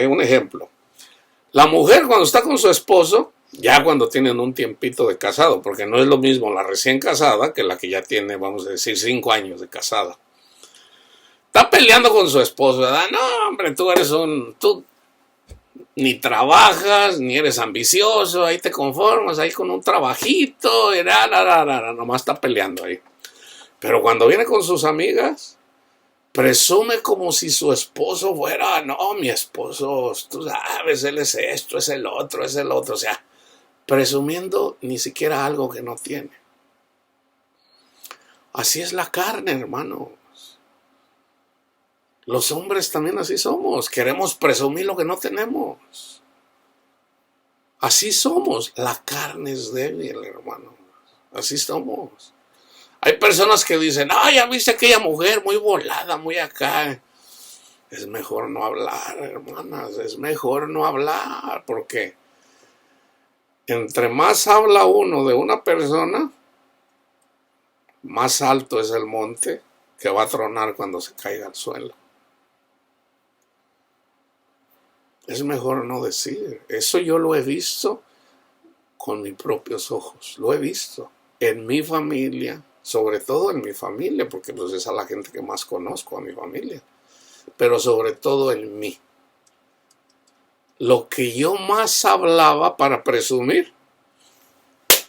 un ejemplo. La mujer cuando está con su esposo, ya cuando tienen un tiempito de casado, porque no es lo mismo la recién casada que la que ya tiene, vamos a decir, 5 años de casada. Está peleando con su esposo, ¿verdad? No, hombre, tú ni trabajas, ni eres ambicioso, ahí te conformas, ahí con un trabajito, nomás está peleando ahí. Pero cuando viene con sus amigas, presume como si su esposo fuera, no, mi esposo, tú sabes, él es esto, es el otro, o sea, presumiendo ni siquiera algo que no tiene. Así es la carne, hermanos. Los hombres también así somos, queremos presumir lo que no tenemos. Así somos, la carne es débil, hermano. Así somos. Hay personas que dicen, ¡ay, ya viste aquella mujer muy volada, muy acá! Es mejor no hablar, hermanas, es mejor no hablar, porque entre más habla uno de una persona, más alto es el monte que va a tronar cuando se caiga al suelo. Es mejor no decir. Eso yo lo he visto con mis propios ojos. Lo he visto en mi familia, sobre todo en mi familia, porque pues esa es la gente que más conozco, a mi familia. Pero sobre todo en mí. Lo que yo más hablaba para presumir,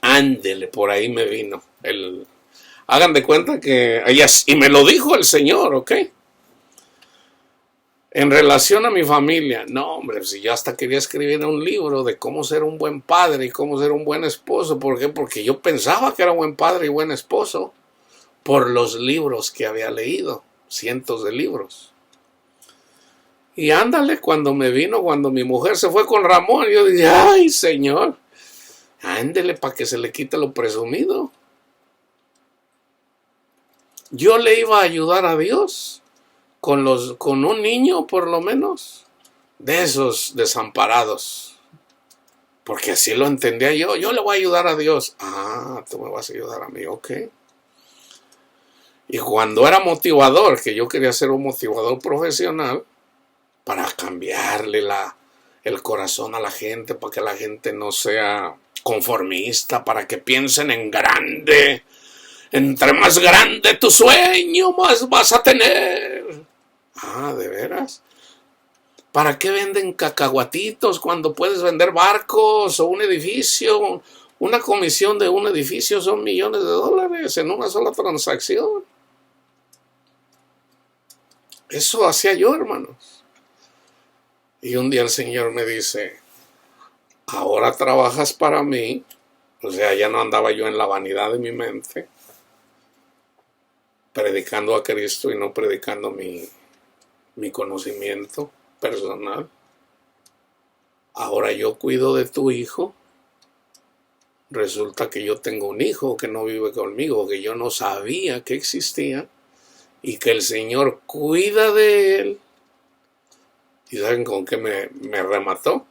ándele, por ahí me vino. Hagan de cuenta que y me lo dijo el Señor, ¿ok? En relación a mi familia, no, hombre, si yo hasta quería escribir un libro de cómo ser un buen padre y cómo ser un buen esposo. ¿Por qué? Porque yo pensaba que era buen padre y buen esposo por los libros que había leído, cientos de libros. Y ándale, cuando mi mujer se fue con Ramón, yo dije, ay, Señor, ándele para que se le quite lo presumido. Yo le iba a ayudar a Dios con un niño, por lo menos, de esos desamparados. Porque así lo entendía yo. Yo le voy a ayudar a Dios. Ah, tú me vas a ayudar a mí, ok. Y cuando era motivador, que yo quería ser un motivador profesional, para cambiarle el corazón a la gente, para que la gente no sea conformista, para que piensen en grande. Entre más grande tu sueño, más vas a tener. Ah, ¿de veras? ¿Para qué venden cacahuatitos cuando puedes vender barcos o un edificio? Una comisión de un edificio son millones de dólares en una sola transacción. Eso hacía yo, hermanos. Y un día el Señor me dice, ahora trabajas para mí. O sea, ya no andaba yo en la vanidad de mi mente, predicando a Cristo y no predicando mi conocimiento personal. Ahora yo cuido de tu hijo. Resulta que yo tengo un hijo que no vive conmigo, que yo no sabía que existía, y que el Señor cuida de él. ¿Y saben con qué me remató?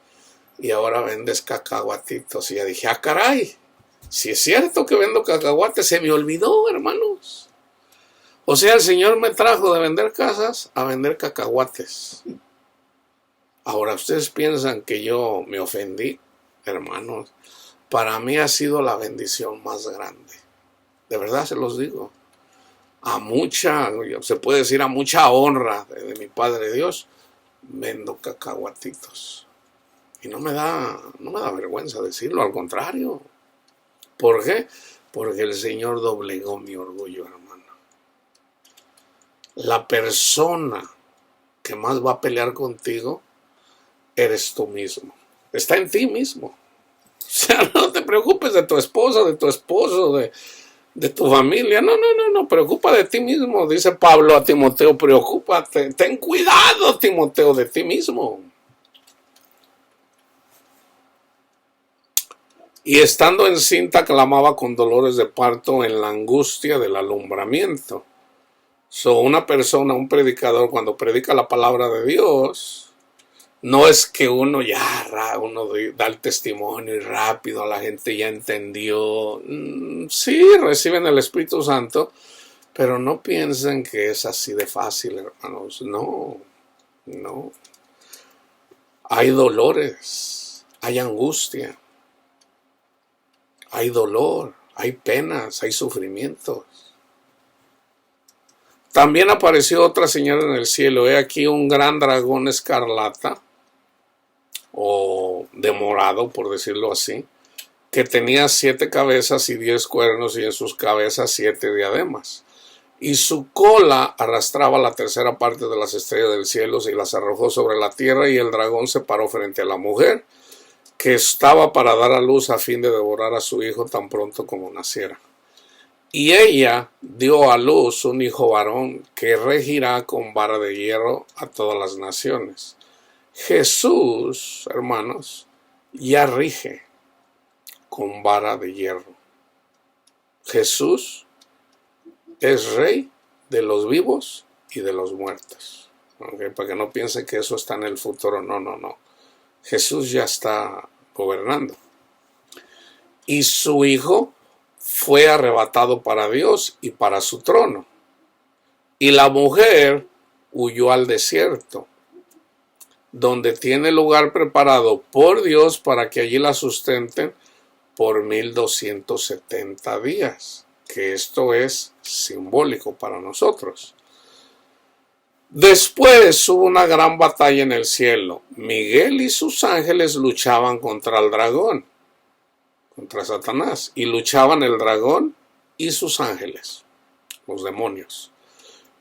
Y ahora vendes cacahuatitos. Y ya dije, ah, caray, si es cierto que vendo cacahuates, se me olvidó, hermanos. O sea, el Señor me trajo de vender casas a vender cacahuates. Ahora, ¿ustedes piensan que yo me ofendí? Hermanos, para mí ha sido la bendición más grande. De verdad se los digo. Se puede decir a mucha honra de mi Padre Dios, vendo cacahuatitos. Y no me da vergüenza decirlo, al contrario. ¿Por qué? Porque el Señor doblegó mi orgullo, hermano. La persona que más va a pelear contigo eres tú mismo. Está en ti mismo. O sea, no te preocupes de tu esposa, de tu esposo, de tu familia. No, preocupa de ti mismo. Dice Pablo a Timoteo, preocúpate. Ten cuidado, Timoteo, de ti mismo. Y estando encinta clamaba con dolores de parto en la angustia del alumbramiento. Una persona, un predicador, cuando predica la palabra de Dios, no es que uno da el testimonio y rápido, la gente ya entendió. Sí, reciben el Espíritu Santo, pero no piensen que es así de fácil, hermanos. No. Hay dolores, hay angustia, hay dolor, hay penas, hay sufrimientos. También apareció otra señal en el cielo. He aquí un gran dragón escarlata, o de morado, por decirlo así, que tenía 7 cabezas y 10 cuernos, y en sus cabezas 7 diademas. Y su cola arrastraba la tercera parte de las estrellas del cielo y las arrojó sobre la tierra, y el dragón se paró frente a la mujer, que estaba para dar a luz a fin de devorar a su hijo tan pronto como naciera. Y ella dio a luz un hijo varón que regirá con vara de hierro a todas las naciones. Jesús, hermanos, ya rige con vara de hierro. Jesús es rey de los vivos y de los muertos. ¿Okay? Para que no piensen que eso está en el futuro. No. Jesús ya está gobernando. Y su hijo fue arrebatado para Dios y para su trono. Y la mujer huyó al desierto, donde tiene lugar preparado por Dios para que allí la sustenten por 1270 días, que esto es simbólico para nosotros. Después hubo una gran batalla en el cielo. Miguel y sus ángeles luchaban contra el dragón, contra Satanás, y luchaban el dragón y sus ángeles, los demonios.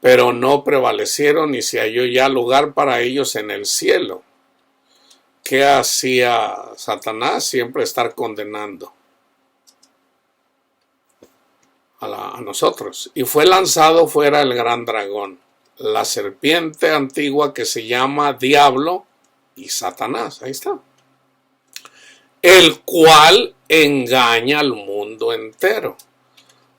Pero no prevalecieron y se halló ya lugar para ellos en el cielo. ¿Qué hacía Satanás? Siempre estar condenando a nosotros. Y fue lanzado fuera el gran dragón, la serpiente antigua que se llama Diablo y Satanás. Ahí está. El cual engaña al mundo entero.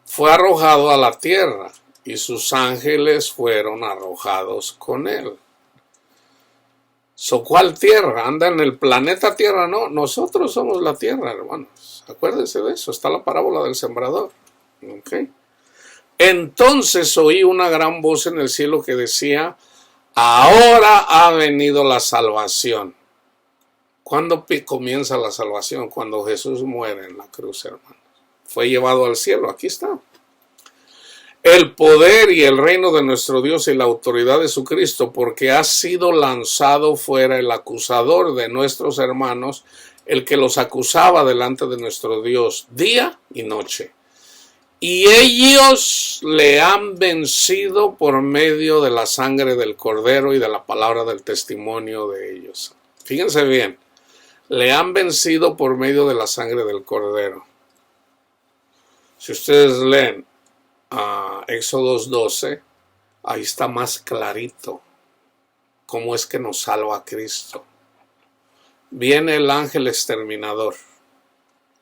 Fue arrojado a la tierra y sus ángeles fueron arrojados con él. ¿Cuál tierra? ¿Anda en el planeta Tierra? No, nosotros somos la tierra, hermanos. Acuérdense de eso, está la parábola del sembrador. ¿Okay? Entonces oí una gran voz en el cielo que decía, ahora ha venido la salvación. ¿Cuándo comienza la salvación? Cuando Jesús muere en la cruz, hermanos. Fue llevado al cielo, aquí está. El poder y el reino de nuestro Dios y la autoridad de su Cristo, porque ha sido lanzado fuera el acusador de nuestros hermanos, el que los acusaba delante de nuestro Dios día y noche. Y ellos le han vencido por medio de la sangre del Cordero y de la palabra del testimonio de ellos. Fíjense bien, le han vencido por medio de la sangre del Cordero. Si ustedes leen Éxodo 12, ahí está más clarito cómo es que nos salva Cristo. Viene el ángel exterminador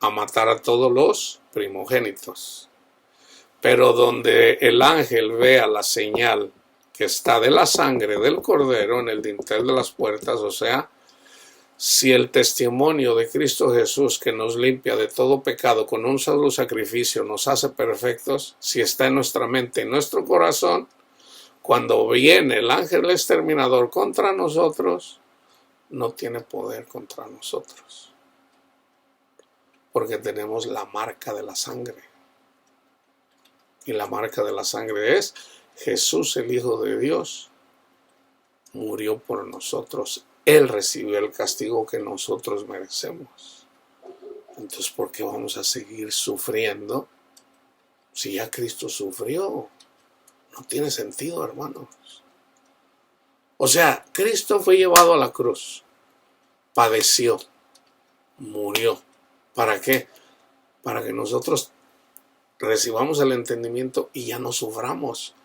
a matar a todos los primogénitos. Pero donde el ángel vea la señal que está de la sangre del Cordero en el dintel de las puertas, o sea, si el testimonio de Cristo Jesús que nos limpia de todo pecado con un solo sacrificio nos hace perfectos, si está en nuestra mente, en nuestro corazón, cuando viene el ángel exterminador contra nosotros, no tiene poder contra nosotros. Porque tenemos la marca de la sangre. Y la marca de la sangre es Jesús, el Hijo de Dios, murió por nosotros. Él recibió el castigo que nosotros merecemos. Entonces, ¿por qué vamos a seguir sufriendo si ya Cristo sufrió? No tiene sentido, hermanos. O sea, Cristo fue llevado a la cruz, padeció, murió. ¿Para qué? Para que nosotros recibamos el entendimiento y ya no suframos.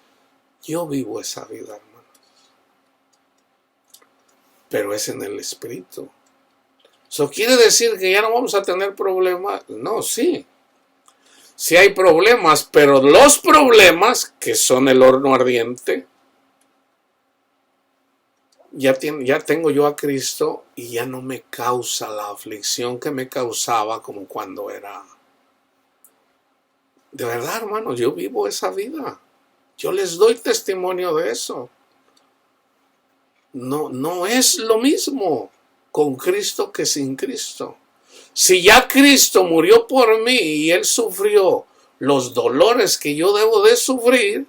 Yo vivo esa vida, hermanos. Pero es en el Espíritu. ¿Eso quiere decir que ya no vamos a tener problemas? No, sí. Sí hay problemas, pero los problemas, que son el horno ardiente, ya tengo yo a Cristo y ya no me causa la aflicción que me causaba como cuando era. De verdad, hermanos, yo vivo esa vida. Yo les doy testimonio de eso. No es lo mismo con Cristo que sin Cristo. Si ya Cristo murió por mí y Él sufrió los dolores que yo debo de sufrir,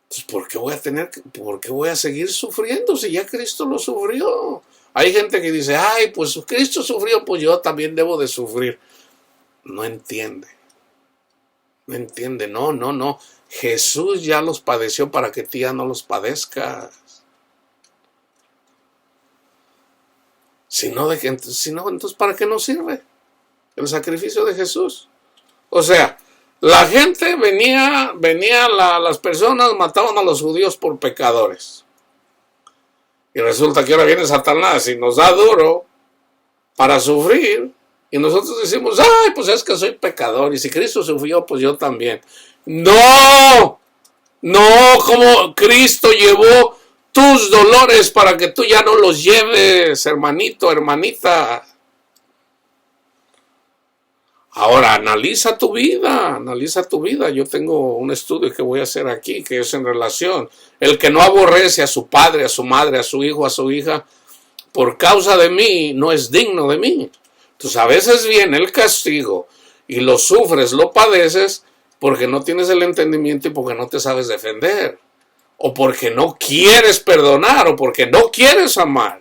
pues ¿por qué voy a seguir sufriendo si ya Cristo lo sufrió? Hay gente que dice, ay, pues Cristo sufrió, pues yo también debo de sufrir. No entiende. No. Jesús ya los padeció para que tú ya no los padezcas. Si no, entonces ¿para qué nos sirve el sacrificio de Jesús? O sea, la gente las personas mataban a los judíos por pecadores. Y resulta que ahora viene Satanás y nos da duro para sufrir. Y nosotros decimos, ay, pues es que soy pecador. Y si Cristo sufrió, pues yo también. No, como Cristo llevó tus dolores para que tú ya no los lleves, hermanito, hermanita. Ahora, analiza tu vida. Yo tengo un estudio que voy a hacer aquí, que es en relación. El que no aborrece a su padre, a su madre, a su hijo, a su hija, por causa de mí, no es digno de mí. Entonces, a veces viene el castigo y lo sufres, lo padeces, porque no tienes el entendimiento y porque no te sabes defender. O porque no quieres perdonar, o porque no quieres amar.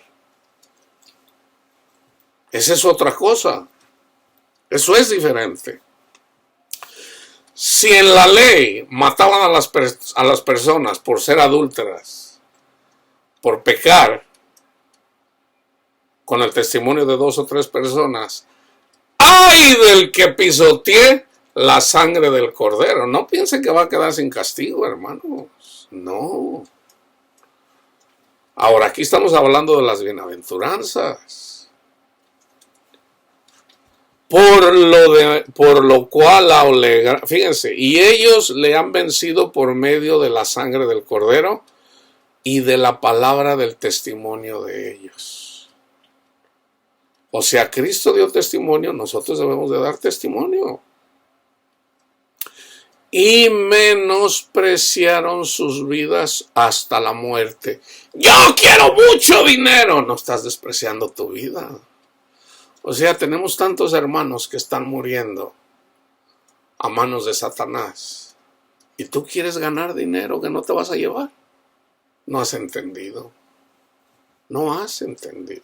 Esa es otra cosa. Eso es diferente. Si en la ley mataban a las personas por ser adúlteras, por pecar, con el testimonio de 2 o 3 personas, ¡ay del que pisotee la sangre del Cordero! No piensen que va a quedar sin castigo, hermanos. No. Ahora, aquí estamos hablando de las bienaventuranzas. Por lo cual fíjense, y ellos le han vencido por medio de la sangre del Cordero y de la palabra del testimonio de ellos. O sea, Cristo dio testimonio, nosotros debemos de dar testimonio. Y menospreciaron sus vidas hasta la muerte. Yo quiero mucho dinero. No estás despreciando tu vida. O sea, tenemos tantos hermanos que están muriendo a manos de Satanás. ¿Y tú quieres ganar dinero que no te vas a llevar? No has entendido. No has entendido.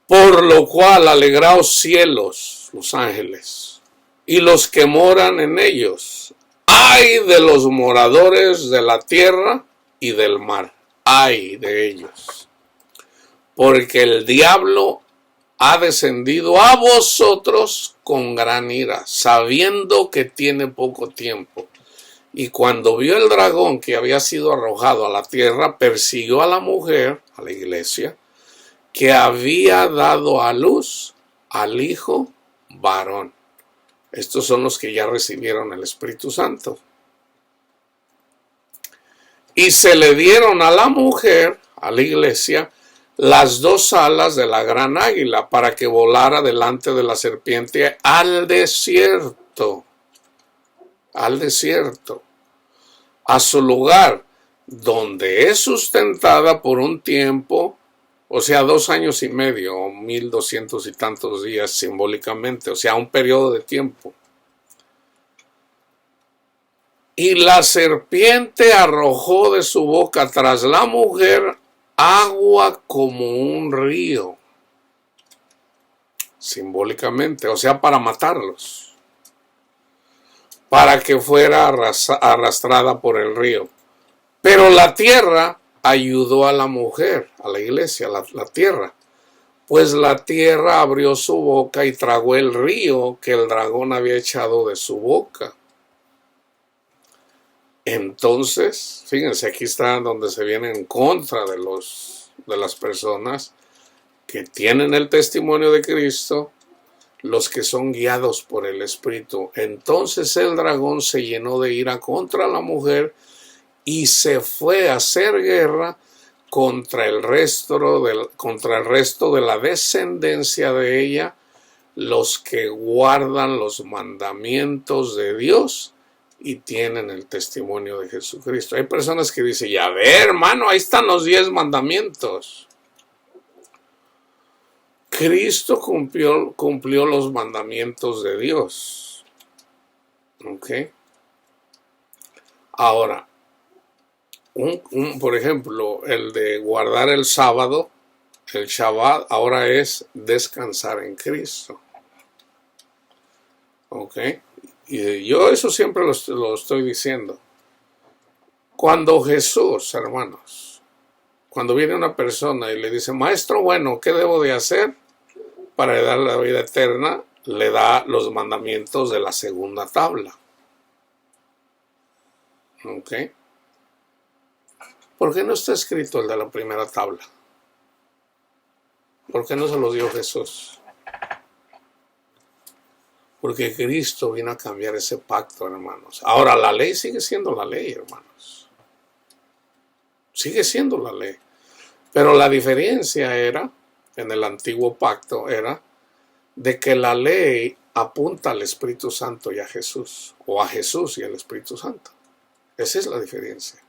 Por lo cual, alegraos cielos, los ángeles, y los que moran en ellos. Ay de los moradores de la tierra y del mar. Ay de ellos. Porque el diablo ha descendido a vosotros con gran ira, sabiendo que tiene poco tiempo. Y cuando vio el dragón que había sido arrojado a la tierra, persiguió a la mujer, a la iglesia, que había dado a luz al hijo varón. Estos son los que ya recibieron el Espíritu Santo. Y se le dieron a la mujer, a la iglesia, las dos alas de la gran águila para que volara delante de la serpiente al desierto, a su lugar, donde es sustentada por un tiempo, o sea, 2 años y medio, o 1200 y tantos días simbólicamente, o sea, un periodo de tiempo. Y la serpiente arrojó de su boca tras la mujer agua como un río, simbólicamente, o sea, para matarlos, para que fuera arrastrada por el río. Pero la tierra ayudó a la mujer, a la iglesia, la tierra, pues la tierra abrió su boca y tragó el río que el dragón había echado de su boca. Entonces, fíjense, aquí está donde se viene en contra de las personas que tienen el testimonio de Cristo, los que son guiados por el Espíritu. Entonces el dragón se llenó de ira contra la mujer y se fue a hacer guerra contra el resto de la descendencia de ella, los que guardan los mandamientos de Dios y tienen el testimonio de Jesucristo. Hay personas que dicen, ya ver, hermano, ahí están los 10 mandamientos. Cristo cumplió los mandamientos de Dios. ¿Ok? Ahora, por ejemplo, el de guardar el sábado, el Shabbat, ahora es descansar en Cristo. ¿Ok? Y yo eso siempre lo estoy diciendo. Cuando Jesús, hermanos, cuando viene una persona y le dice, maestro, bueno, ¿qué debo de hacer para heredar la vida eterna? Le da los mandamientos de la segunda tabla. ¿Ok? ¿Por qué no está escrito el de la primera tabla? ¿Por qué no se lo dio Jesús? Porque Cristo vino a cambiar ese pacto, hermanos. Ahora, la ley sigue siendo la ley, hermanos. Sigue siendo la ley. Pero la diferencia era, en el antiguo pacto, era de que la ley apunta al Espíritu Santo y a Jesús. O a Jesús y al Espíritu Santo. Esa es la diferencia.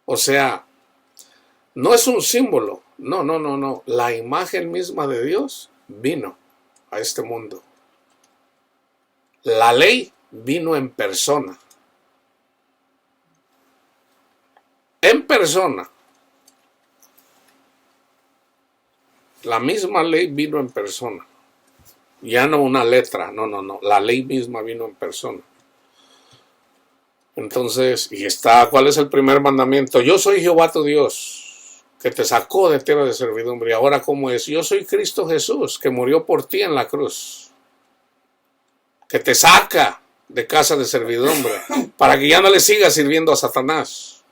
O sea, no es un símbolo. No. La imagen misma de Dios vino a este mundo. La ley vino en persona. En persona. La misma ley vino en persona. Ya no una letra, no. La ley misma vino en persona. Entonces, ¿cuál es el primer mandamiento? Yo soy Jehová tu Dios, que te sacó de tierra de servidumbre. Y ahora, ¿cómo es? Yo soy Cristo Jesús, que murió por ti en la cruz. Que te saca de casa de servidumbre, para que ya no le siga sirviendo a Satanás.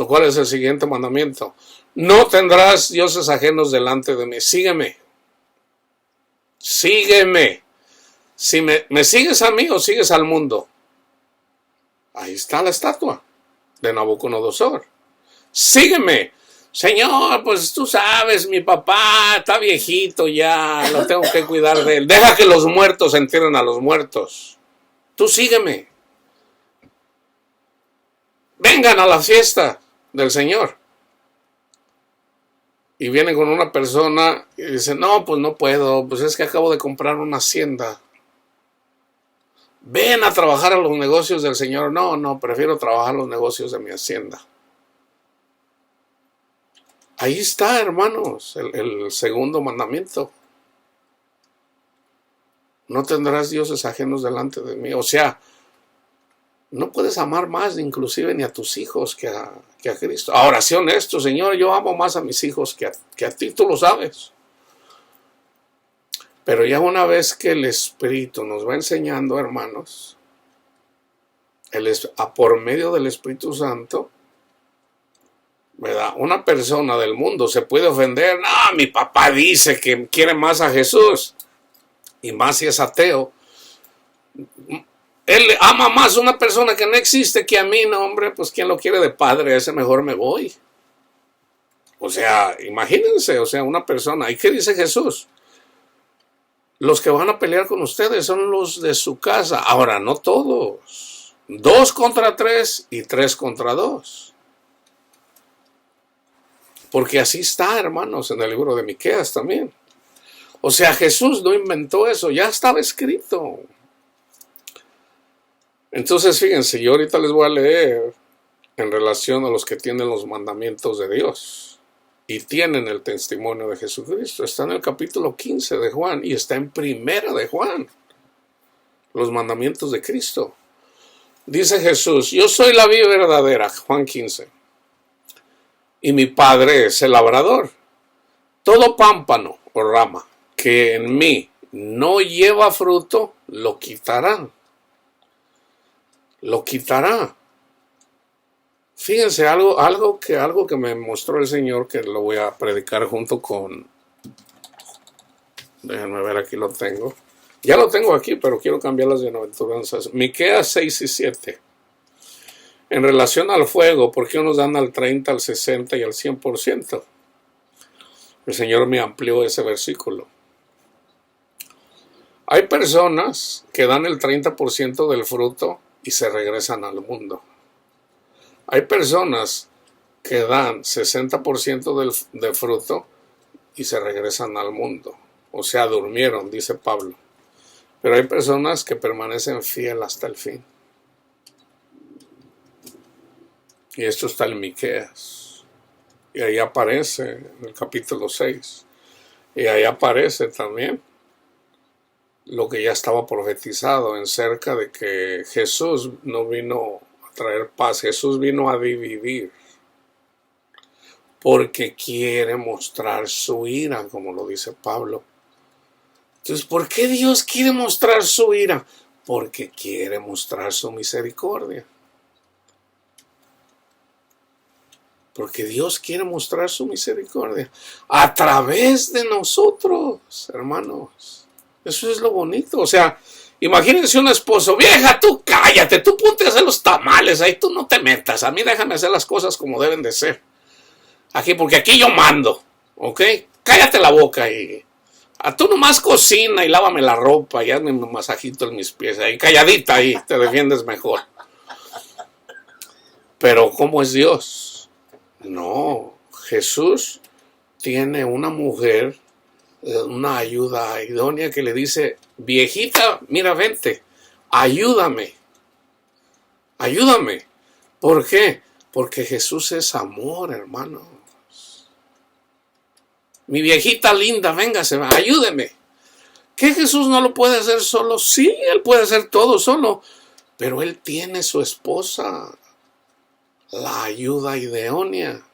¿Cuál es el siguiente mandamiento? No tendrás dioses ajenos delante de mí. Sígueme. Sígueme. Si me sigues a mí o sigues al mundo. Ahí está la estatua de Nabucodonosor. Sígueme. Señor, pues tú sabes, mi papá está viejito ya, lo tengo que cuidar de él. Deja que los muertos entierren a los muertos. Tú sígueme. Vengan a la fiesta del Señor. Y viene con una persona y dice, no, pues no puedo, pues es que acabo de comprar una hacienda. Ven a trabajar a los negocios del Señor. No, prefiero trabajar los negocios de mi hacienda. Ahí está, hermanos, el segundo mandamiento. No tendrás dioses ajenos delante de mí. O sea, no puedes amar más inclusive ni a tus hijos que a Cristo. Ahora, sé honesto, Señor, yo amo más a mis hijos que a ti, tú lo sabes. Pero ya una vez que el Espíritu nos va enseñando, hermanos, por medio del Espíritu Santo, ¿verdad? Una persona del mundo se puede ofender. No, mi papá dice que quiere más a Jesús. Y más si es ateo. Él ama más a una persona que no existe que a mí. No, hombre, pues ¿quién lo quiere de padre? Ese mejor me voy. O sea, imagínense, una persona. ¿Y qué dice Jesús? Los que van a pelear con ustedes son los de su casa. Ahora, no todos. 2 contra 3 y 3 contra 2. Porque así está, hermanos, en el libro de Miqueas también. O sea, Jesús no inventó eso, ya estaba escrito. Entonces, fíjense, yo ahorita les voy a leer en relación a los que tienen los mandamientos de Dios y tienen el testimonio de Jesucristo. Está en el capítulo 15 de Juan y está en primera de Juan. Los mandamientos de Cristo. Dice Jesús, yo soy la vid verdadera, Juan 15. Y mi Padre es el labrador. Todo pámpano o rama que en mí no lleva fruto, lo quitará. Lo quitará. Fíjense, algo que me mostró el Señor, que lo voy a predicar junto con... Déjenme ver, aquí lo tengo. Ya lo tengo aquí, pero quiero cambiar las bienaventuranzas. Miqueas 6 y 7. En relación al fuego, ¿por qué unos dan al 30, al 60 y al 100%? El Señor me amplió ese versículo. Hay personas que dan el 30% del fruto y se regresan al mundo. Hay personas que dan 60% del fruto y se regresan al mundo. O sea, durmieron, dice Pablo. Pero hay personas que permanecen fieles hasta el fin. Y esto está en Miqueas. Y ahí aparece en el capítulo 6. Y ahí aparece también lo que ya estaba profetizado en cerca de que Jesús no vino a traer paz. Jesús vino a dividir. Porque quiere mostrar su ira, como lo dice Pablo. Entonces, ¿por qué Dios quiere mostrar su ira? Porque quiere mostrar su misericordia. Porque Dios quiere mostrar su misericordia a través de nosotros, hermanos. Eso es lo bonito. O sea, imagínense un esposo, vieja, tú cállate, tú ponte a hacer los tamales, ahí tú no te metas. A mí déjame hacer las cosas como deben de ser. Aquí, porque aquí yo mando, ¿ok? Cállate la boca y tú nomás cocina y lávame la ropa y hazme un masajito en mis pies. Ahí calladita ahí, te defiendes mejor. Pero ¿cómo es Dios? No, Jesús tiene una mujer, una ayuda idónea que le dice, viejita, mira, vente, ayúdame. Ayúdame. ¿Por qué? Porque Jesús es amor, hermanos. Mi viejita linda, véngase, ayúdeme. ¿Qué Jesús no lo puede hacer solo? Sí, Él puede hacer todo solo, pero Él tiene su esposa, la ayuda idónea.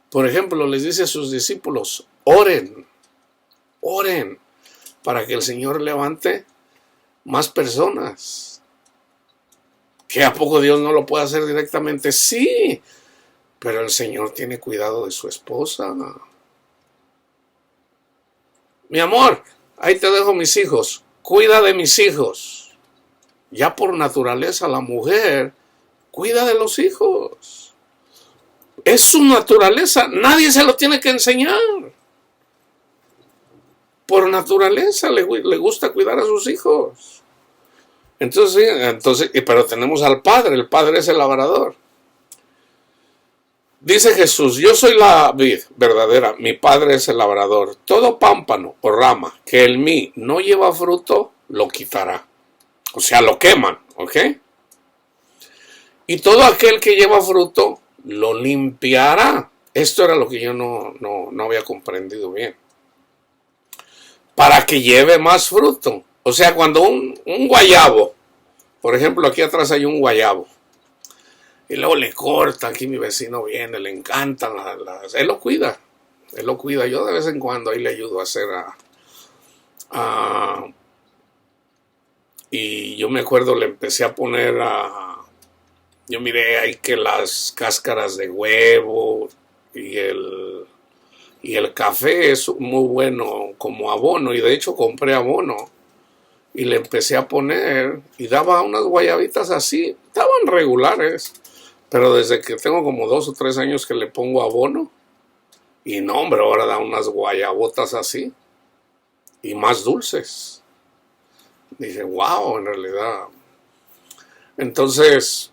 Por ejemplo, les dice a sus discípulos, oren, oren. para que el Señor levante más personas. ¿Que a poco Dios no lo puede hacer directamente? Sí, pero el Señor tiene cuidado de su esposa. Mi amor, ahí te dejo mis hijos. Cuida de mis hijos. Ya por naturaleza la mujer cuida de los hijos. Es su naturaleza. Nadie se lo tiene que enseñar. Por naturaleza le gusta cuidar a sus hijos. Entonces, pero tenemos al Padre. El Padre es el labrador. Dice Jesús: yo soy la vid verdadera, mi Padre es el labrador. Todo pámpano o rama que en mí no lleva fruto, lo quitará. O sea, lo queman, ¿ok? Y todo aquel que lleva fruto, lo limpiará. Esto era lo que yo no había comprendido bien. Para que lleve más fruto. O sea, cuando un guayabo, por ejemplo, aquí atrás hay un guayabo, y luego le corta, aquí mi vecino viene, le encantan él lo cuida. Yo de vez en cuando ahí le ayudo a hacer y yo me acuerdo, le empecé a poner yo miré ahí que las cáscaras de huevo y el café es muy bueno como abono, y de hecho compré abono y le empecé a poner y daba unas guayabitas así, estaban regulares, pero desde que tengo como 2 o 3 años que le pongo abono, y no, hombre, ahora da unas guayabotas así y más dulces. Dije, wow, en realidad. Entonces,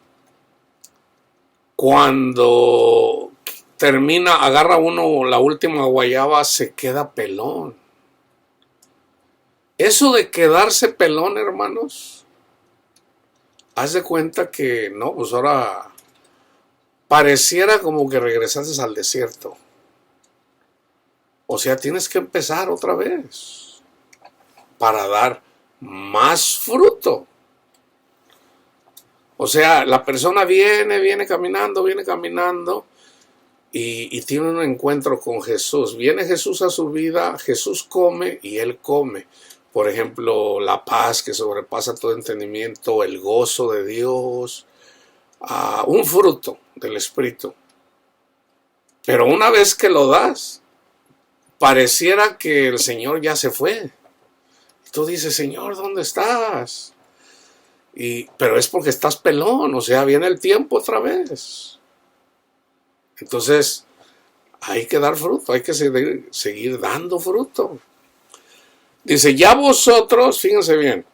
cuando termina, agarra uno la última guayaba, se queda pelón. Eso de quedarse pelón, hermanos, haz de cuenta que no, pues ahora pareciera como que regresases al desierto. O sea, tienes que empezar otra vez para dar más fruto. O sea, la persona viene caminando y tiene un encuentro con Jesús. Viene Jesús a su vida, Jesús come y él come. Por ejemplo, la paz que sobrepasa todo entendimiento, el gozo de Dios, un fruto del Espíritu. Pero una vez que lo das, pareciera que el Señor ya se fue. Tú dices, Señor, ¿dónde estás? Pero es porque estás pelón, o sea, viene el tiempo otra vez. Entonces, hay que dar fruto, hay que seguir dando fruto. Dice, ya vosotros, fíjense bien,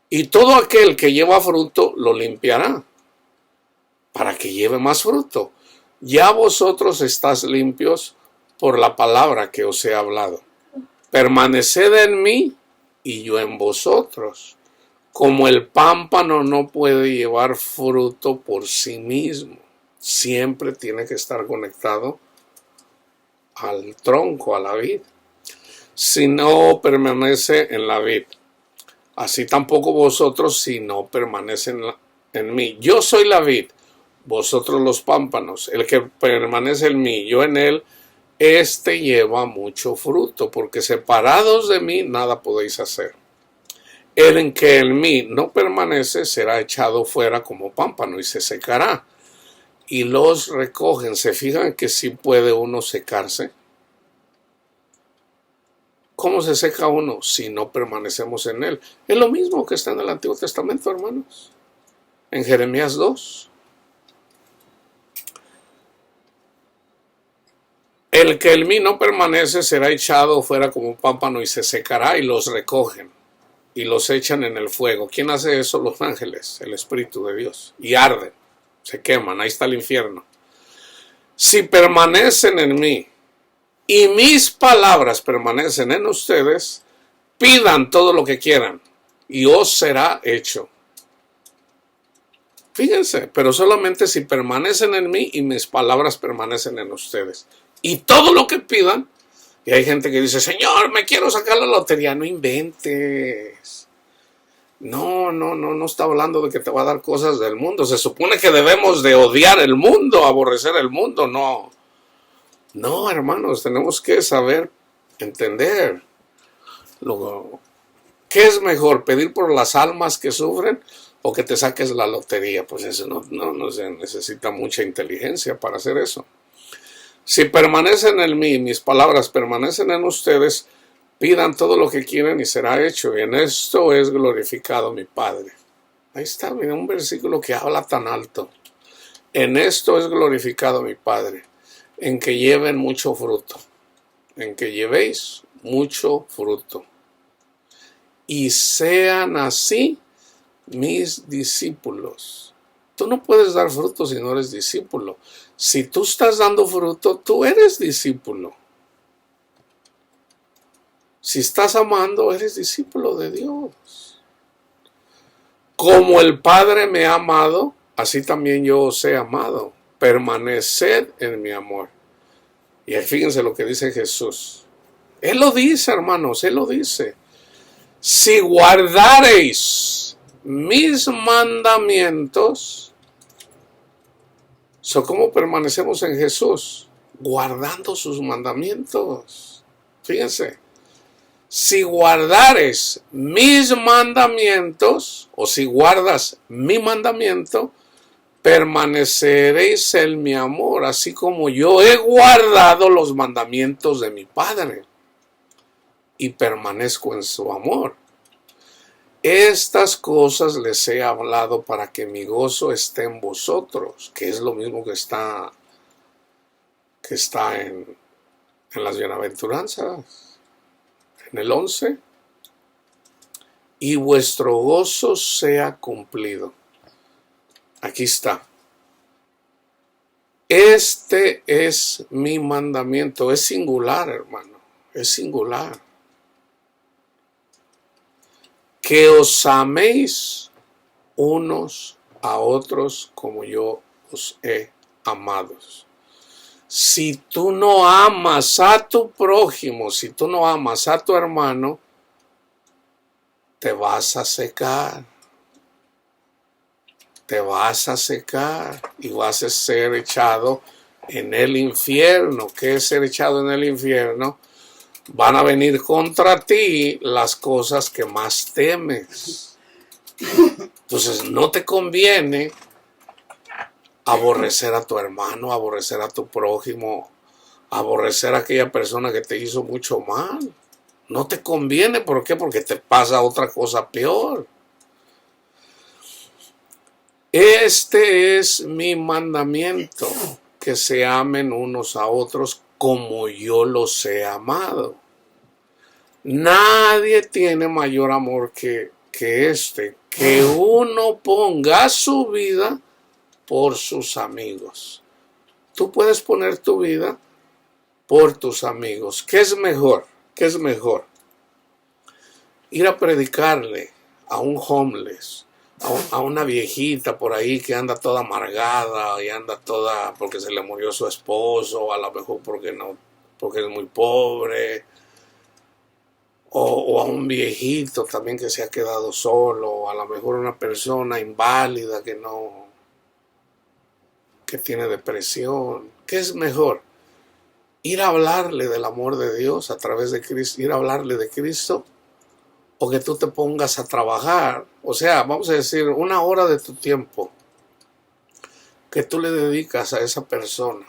y todo aquel que lleva fruto lo limpiará, para que lleve más fruto. Ya vosotros estás limpios por la palabra que os he hablado. Permaneced en mí y yo en vosotros. Como el pámpano no puede llevar fruto por sí mismo, siempre tiene que estar conectado al tronco, a la vid. Si no permanece en la vid, así tampoco vosotros si no permanecen en mí. Yo soy la vid, vosotros los pámpanos. El que permanece en mí, yo en él, este lleva mucho fruto, porque separados de mí nada podéis hacer. El en que en mí no permanece será echado fuera como pámpano y se secará. Y los recogen. ¿Se fijan que sí puede uno secarse? ¿Cómo se seca uno si no permanecemos en él? Es lo mismo que está en el Antiguo Testamento, hermanos. En Jeremías 2. El que en mí no permanece será echado fuera como pámpano y se secará, y los recogen y los echan en el fuego. ¿Quién hace eso? Los ángeles, el Espíritu de Dios. Y arden, se queman, ahí está el infierno. Si permanecen en mí y mis palabras permanecen en ustedes, pidan todo lo que quieran y os será hecho. Fíjense, pero solamente si permanecen en mí y mis palabras permanecen en ustedes. Y todo lo que pidan, y hay gente que dice, Señor, me quiero sacar la lotería. No inventes. No está hablando de que te va a dar cosas del mundo. Se supone que debemos de odiar el mundo, aborrecer el mundo. No, hermanos, tenemos que saber, entender Luego, ¿qué es mejor? ¿Pedir por las almas que sufren o que te saques la lotería? Pues eso no se necesita mucha inteligencia para hacer eso. Si permanecen en mí, mis palabras permanecen en ustedes, pidan todo lo que quieren y será hecho. Y en esto es glorificado mi Padre. Ahí está, mira, un versículo que habla tan alto. En esto es glorificado mi Padre, en que lleven mucho fruto, en que llevéis mucho fruto. Y sean así mis discípulos. Tú no puedes dar fruto si no eres discípulo. Si tú estás dando fruto, tú eres discípulo. Si estás amando, eres discípulo de Dios. Como el Padre me ha amado, así también yo os he amado. Permaneced en mi amor. Y ahí fíjense lo que dice Jesús. Él lo dice, hermanos, Él lo dice. Si guardareis mis mandamientos, ¿cómo permanecemos en Jesús? Guardando sus mandamientos. Fíjense. Si guardares mis mandamientos, o si guardas mi mandamiento, permaneceréis en mi amor, así como yo he guardado los mandamientos de mi Padre y permanezco en su amor. Estas cosas les he hablado para que mi gozo esté en vosotros, que es lo mismo que está en las bienaventuranzas. En el 11, y vuestro gozo sea cumplido. Aquí está. Este es mi mandamiento. Es singular, hermano. Es singular. Que os améis unos a otros como yo os he amado. Si tú no amas a tu prójimo, si tú no amas a tu hermano, te vas a secar. Te vas a secar y vas a ser echado en el infierno. ¿Qué es ser echado en el infierno? Van a venir contra ti las cosas que más temes. Entonces no te conviene aborrecer a tu hermano, aborrecer a tu prójimo, aborrecer a aquella persona que te hizo mucho mal. No te conviene, ¿por qué? Porque te pasa otra cosa peor. Este es mi mandamiento, que se amen unos a otros como yo los he amado. Nadie tiene mayor amor que este, que uno ponga su vida por sus amigos. Tú puedes poner tu vida por tus amigos. ¿Qué es mejor? ¿Qué es mejor? Ir a predicarle a un homeless, a una viejita por ahí que anda toda amargada y anda toda porque se le murió su esposo, a lo mejor porque es muy pobre, o a un viejito también que se ha quedado solo, o a lo mejor una persona inválida que tiene depresión. ¿Qué es mejor? Ir a hablarle del amor de Dios a través de Cristo, ir a hablarle de Cristo, o que tú te pongas a trabajar, o sea, vamos a decir, 1 hora de tu tiempo que tú le dedicas a esa persona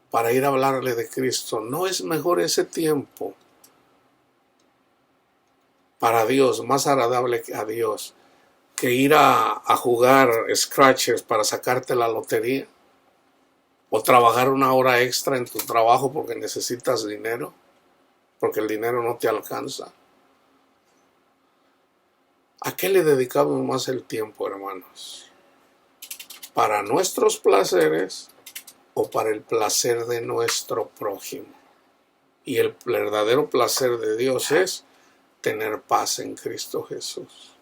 para ir a hablarle de Cristo. ¿No es mejor ese tiempo para Dios, más agradable a Dios, que ir a jugar scratchers para sacarte la lotería? ¿O trabajar 1 hora extra en tu trabajo porque necesitas dinero? Porque el dinero no te alcanza. ¿A qué le dedicamos más el tiempo, hermanos? ¿Para nuestros placeres o para el placer de nuestro prójimo? Y el verdadero placer de Dios es tener paz en Cristo Jesús.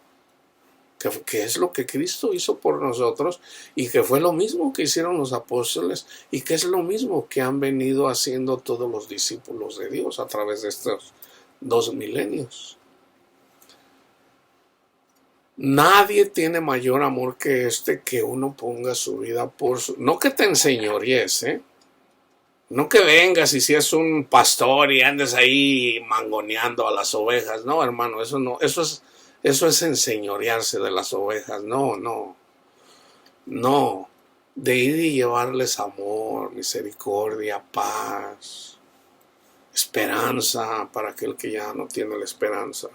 Que es lo que Cristo hizo por nosotros y que fue lo mismo que hicieron los apóstoles y que es lo mismo que han venido haciendo todos los discípulos de Dios a través de estos 2 milenios. Nadie tiene mayor amor que este, que uno ponga su vida por su... No que te enseñorees, No que vengas y si es un pastor y andes ahí mangoneando a las ovejas. No, hermano, eso no, eso es enseñorearse de las ovejas. No, no, no. De ir y llevarles amor, misericordia, paz, esperanza para aquel que ya no tiene la esperanza.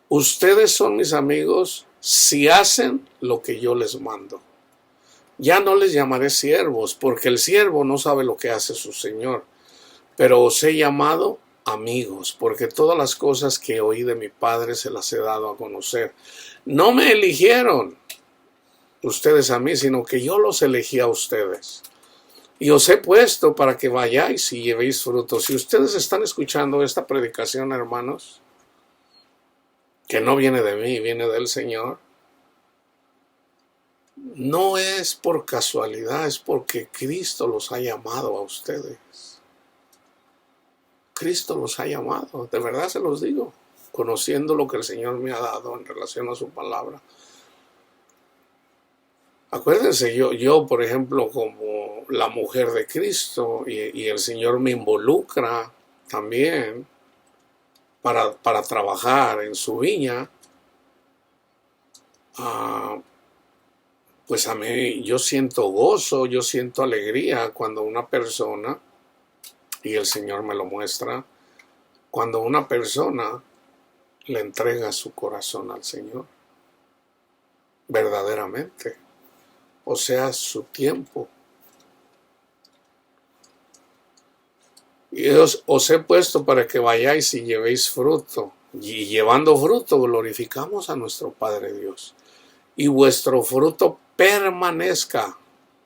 Ustedes son mis amigos si hacen lo que yo les mando. Ya no les llamaré siervos, porque el siervo no sabe lo que hace su señor. Pero os he llamado amigos, porque todas las cosas que oí de mi Padre se las he dado a conocer. No me eligieron ustedes a mí, sino que yo los elegí a ustedes. Y os he puesto para que vayáis y llevéis frutos. Si ustedes están escuchando esta predicación, hermanos, que no viene de mí, viene del Señor, no es por casualidad, es porque Cristo los ha llamado a ustedes. Cristo los ha llamado, de verdad se los digo, conociendo lo que el Señor me ha dado en relación a su palabra. Acuérdense, yo por ejemplo, como la mujer de Cristo, y el Señor me involucra también para trabajar en su viña, pues a mí yo siento gozo, yo siento alegría cuando una persona, y el Señor me lo muestra, cuando una persona le entrega su corazón al Señor, verdaderamente, o sea, su tiempo. Y os he puesto para que vayáis y llevéis fruto, y llevando fruto glorificamos a nuestro Padre Dios, y vuestro fruto permanezca,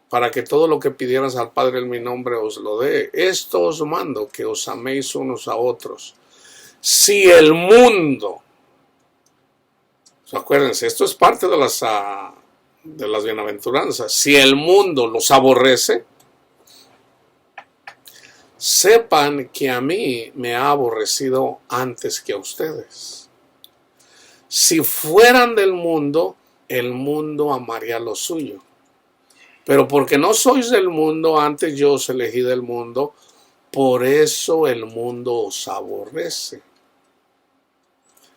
para que todo lo que pidieras al Padre en mi nombre os lo dé. Esto os mando, que os améis unos a otros. Si el mundo, acuérdense, esto es parte de las bienaventuranzas, si el mundo los aborrece, sepan que a mí me ha aborrecido antes que a ustedes. Si fueran del mundo, el mundo amaría lo suyo. Pero porque no sois del mundo, antes yo os elegí del mundo, por eso el mundo os aborrece.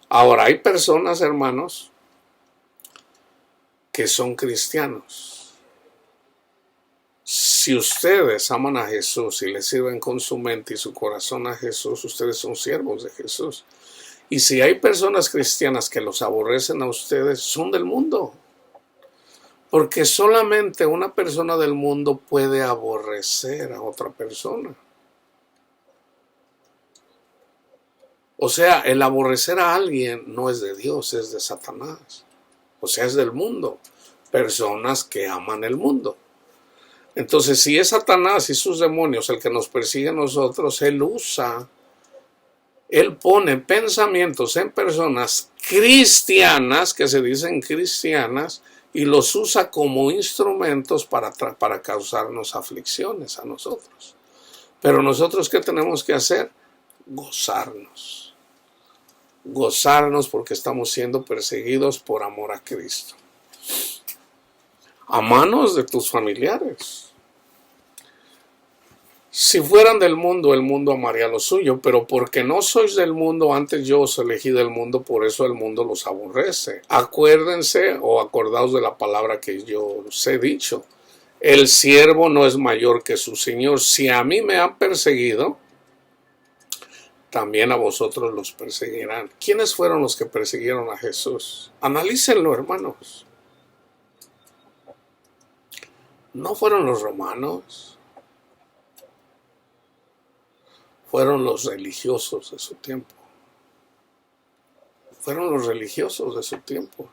Ahora, hay personas, hermanos, que son cristianos. Si ustedes aman a Jesús y le sirven con su mente y su corazón a Jesús, ustedes son siervos de Jesús. Y si hay personas cristianas que los aborrecen a ustedes, son del mundo. Porque solamente una persona del mundo puede aborrecer a otra persona. O sea, el aborrecer a alguien no es de Dios, es de Satanás. O sea, es del mundo. Personas que aman el mundo. Entonces, si es Satanás y sus demonios el que nos persigue a nosotros, él pone pensamientos en personas cristianas, que se dicen cristianas, y los usa como instrumentos para causarnos aflicciones a nosotros. Pero nosotros, ¿qué tenemos que hacer? Gozarnos. Gozarnos porque estamos siendo perseguidos por amor a Cristo. A manos de tus familiares. Si fueran del mundo, el mundo amaría lo suyo, pero porque no sois del mundo, antes yo os elegí del mundo, por eso el mundo los aborrece. Acuérdense o acordaos de la palabra que yo os he dicho. El siervo no es mayor que su señor. Si a mí me han perseguido, también a vosotros los perseguirán. ¿Quiénes fueron los que persiguieron a Jesús? Analícenlo, hermanos. ¿No fueron los romanos? Fueron los religiosos de su tiempo. Fueron los religiosos de su tiempo.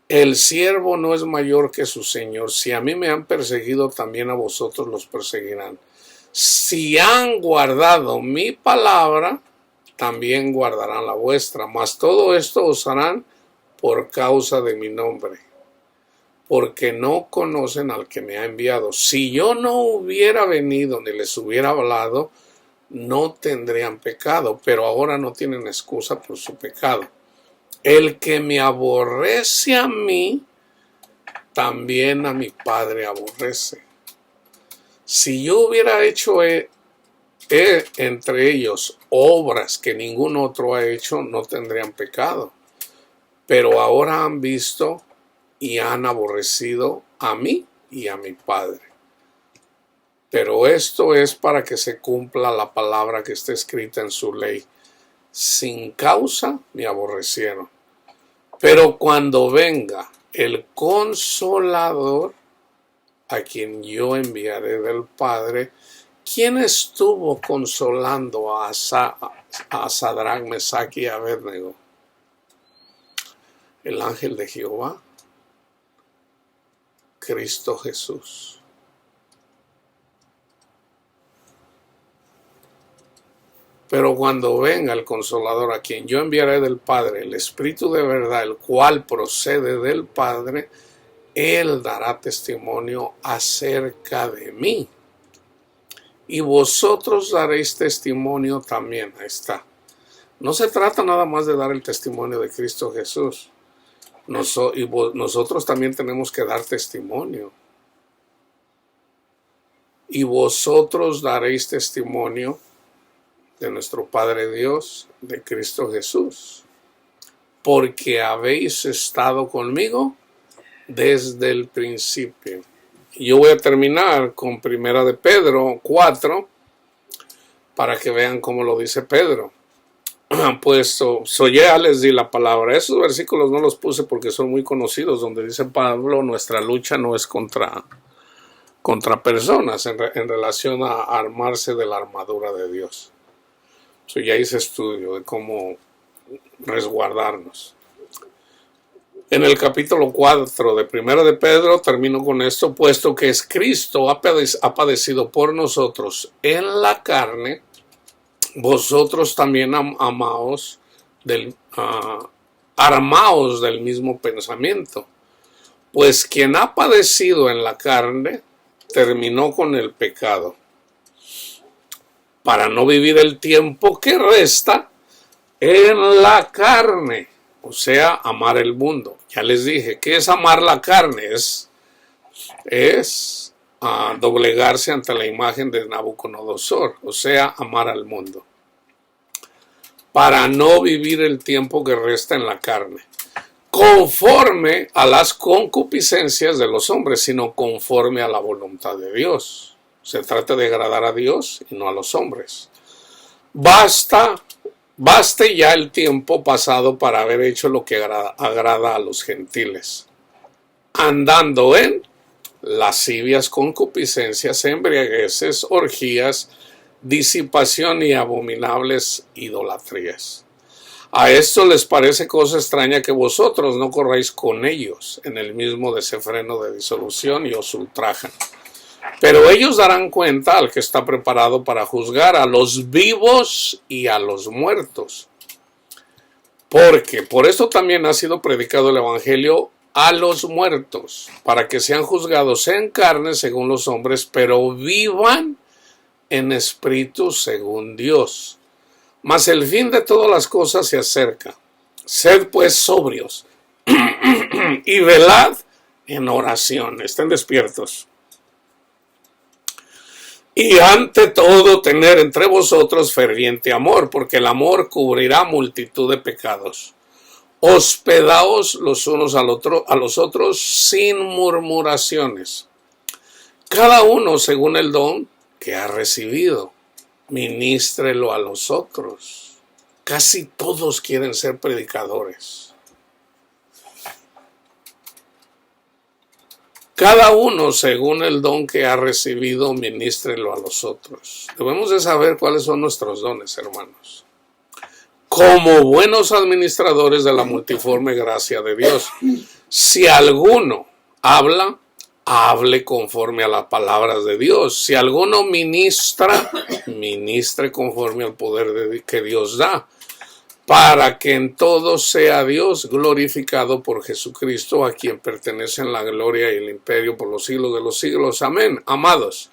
El siervo no es mayor que su señor. Si a mí me han perseguido, también a vosotros los perseguirán. Si han guardado mi palabra, también guardarán la vuestra. Mas todo esto os harán por causa de mi nombre, porque no conocen al que me ha enviado. Si yo no hubiera venido ni les hubiera hablado, no tendrían pecado, pero ahora no tienen excusa por su pecado. El que me aborrece a mí, también a mi Padre aborrece. Si yo hubiera hecho entre ellos obras que ningún otro ha hecho, no tendrían pecado. Pero ahora han visto y han aborrecido a mí y a mi Padre. Pero esto es para que se cumpla la palabra que está escrita en su ley. Sin causa me aborrecieron. Pero cuando venga el Consolador, a quien yo enviaré del Padre, ¿quién estuvo consolando a Sadrach, Mesach y Abednego? El ángel de Jehová, Cristo Jesús. Pero cuando venga el Consolador, a quien yo enviaré del Padre, el Espíritu de verdad, el cual procede del Padre, Él dará testimonio acerca de mí. Y vosotros daréis testimonio también. Ahí está. No se trata nada más de dar el testimonio de Cristo Jesús. Nosotros también tenemos que dar testimonio. Y vosotros daréis testimonio de nuestro Padre Dios, de Cristo Jesús, porque habéis estado conmigo desde el principio. Y yo voy a terminar con 1 de Pedro 4, para que vean cómo lo dice Pedro. Pues ya les di la palabra. Esos versículos no los puse porque son muy conocidos, donde dice Pablo, nuestra lucha no es contra personas en relación a armarse de la armadura de Dios. Ya hice estudio de cómo resguardarnos. En el capítulo 4 de 1 de Pedro, termino con esto, puesto que es Cristo ha padecido por nosotros en la carne, vosotros también armaos del mismo pensamiento. Pues quien ha padecido en la carne, terminó con el pecado, para no vivir el tiempo que resta en la carne, o sea, amar el mundo. Ya les dije, ¿qué es amar la carne? Es doblegarse ante la imagen de Nabucodonosor, o sea, amar al mundo. Para no vivir el tiempo que resta en la carne, conforme a las concupiscencias de los hombres, sino conforme a la voluntad de Dios. Se trata de agradar a Dios y no a los hombres. Baste ya el tiempo pasado para haber hecho lo que agrada a los gentiles, andando en lascivias, concupiscencias, embriagueces, orgías, disipación y abominables idolatrías. A esto les parece cosa extraña que vosotros no corráis con ellos en el mismo desenfreno de disolución y os ultrajan. Pero ellos darán cuenta al que está preparado para juzgar a los vivos y a los muertos. Porque por esto también ha sido predicado el Evangelio a los muertos, para que sean juzgados en carne según los hombres, pero vivan en espíritu según Dios. Mas el fin de todas las cosas se acerca. Sed pues sobrios y velad en oración. Estén despiertos. Y ante todo tener entre vosotros ferviente amor, porque el amor cubrirá multitud de pecados. Hospedaos los unos a los otros sin murmuraciones. Cada uno según el don que ha recibido, ministrelo a los otros. Casi todos quieren ser predicadores. Cada uno, según el don que ha recibido, ministrelo a los otros. Debemos de saber cuáles son nuestros dones, hermanos. Como buenos administradores de la multiforme gracia de Dios, si alguno habla, hable conforme a las palabras de Dios. Si alguno ministra, ministre conforme al poder que Dios da, para que en todo sea Dios glorificado por Jesucristo, a quien pertenecen la gloria y el imperio por los siglos de los siglos. Amén. Amados,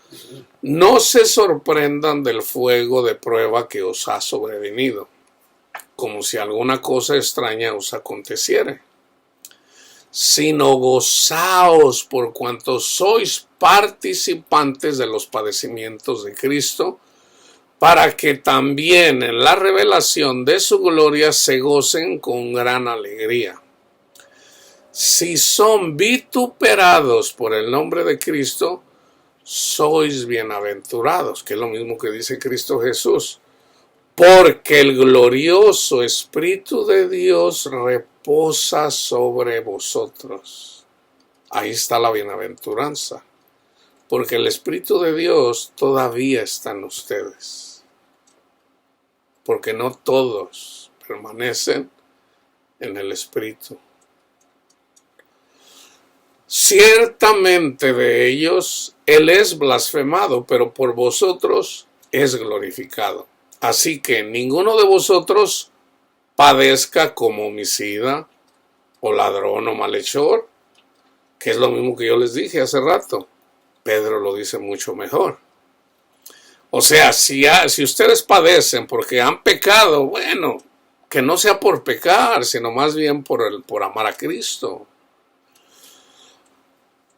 no se sorprendan del fuego de prueba que os ha sobrevenido, como si alguna cosa extraña os aconteciere. sino gozaos por cuanto sois participantes de los padecimientos de Cristo, para que también en la revelación de su gloria se gocen con gran alegría. Si son vituperados por el nombre de Cristo, sois bienaventurados, que es lo mismo que dice Cristo Jesús, porque el glorioso Espíritu de Dios reposa sobre vosotros. Ahí está la bienaventuranza, porque el Espíritu de Dios todavía está en ustedes, porque no todos permanecen en el Espíritu. Ciertamente de ellos Él es blasfemado, pero por vosotros es glorificado. Así que ninguno de vosotros padezca como homicida, o ladrón, o malhechor, que es lo mismo que yo les dije hace rato. Pedro lo dice mucho mejor. O sea, si ustedes padecen porque han pecado, bueno, que no sea por pecar, sino más bien por amar a Cristo.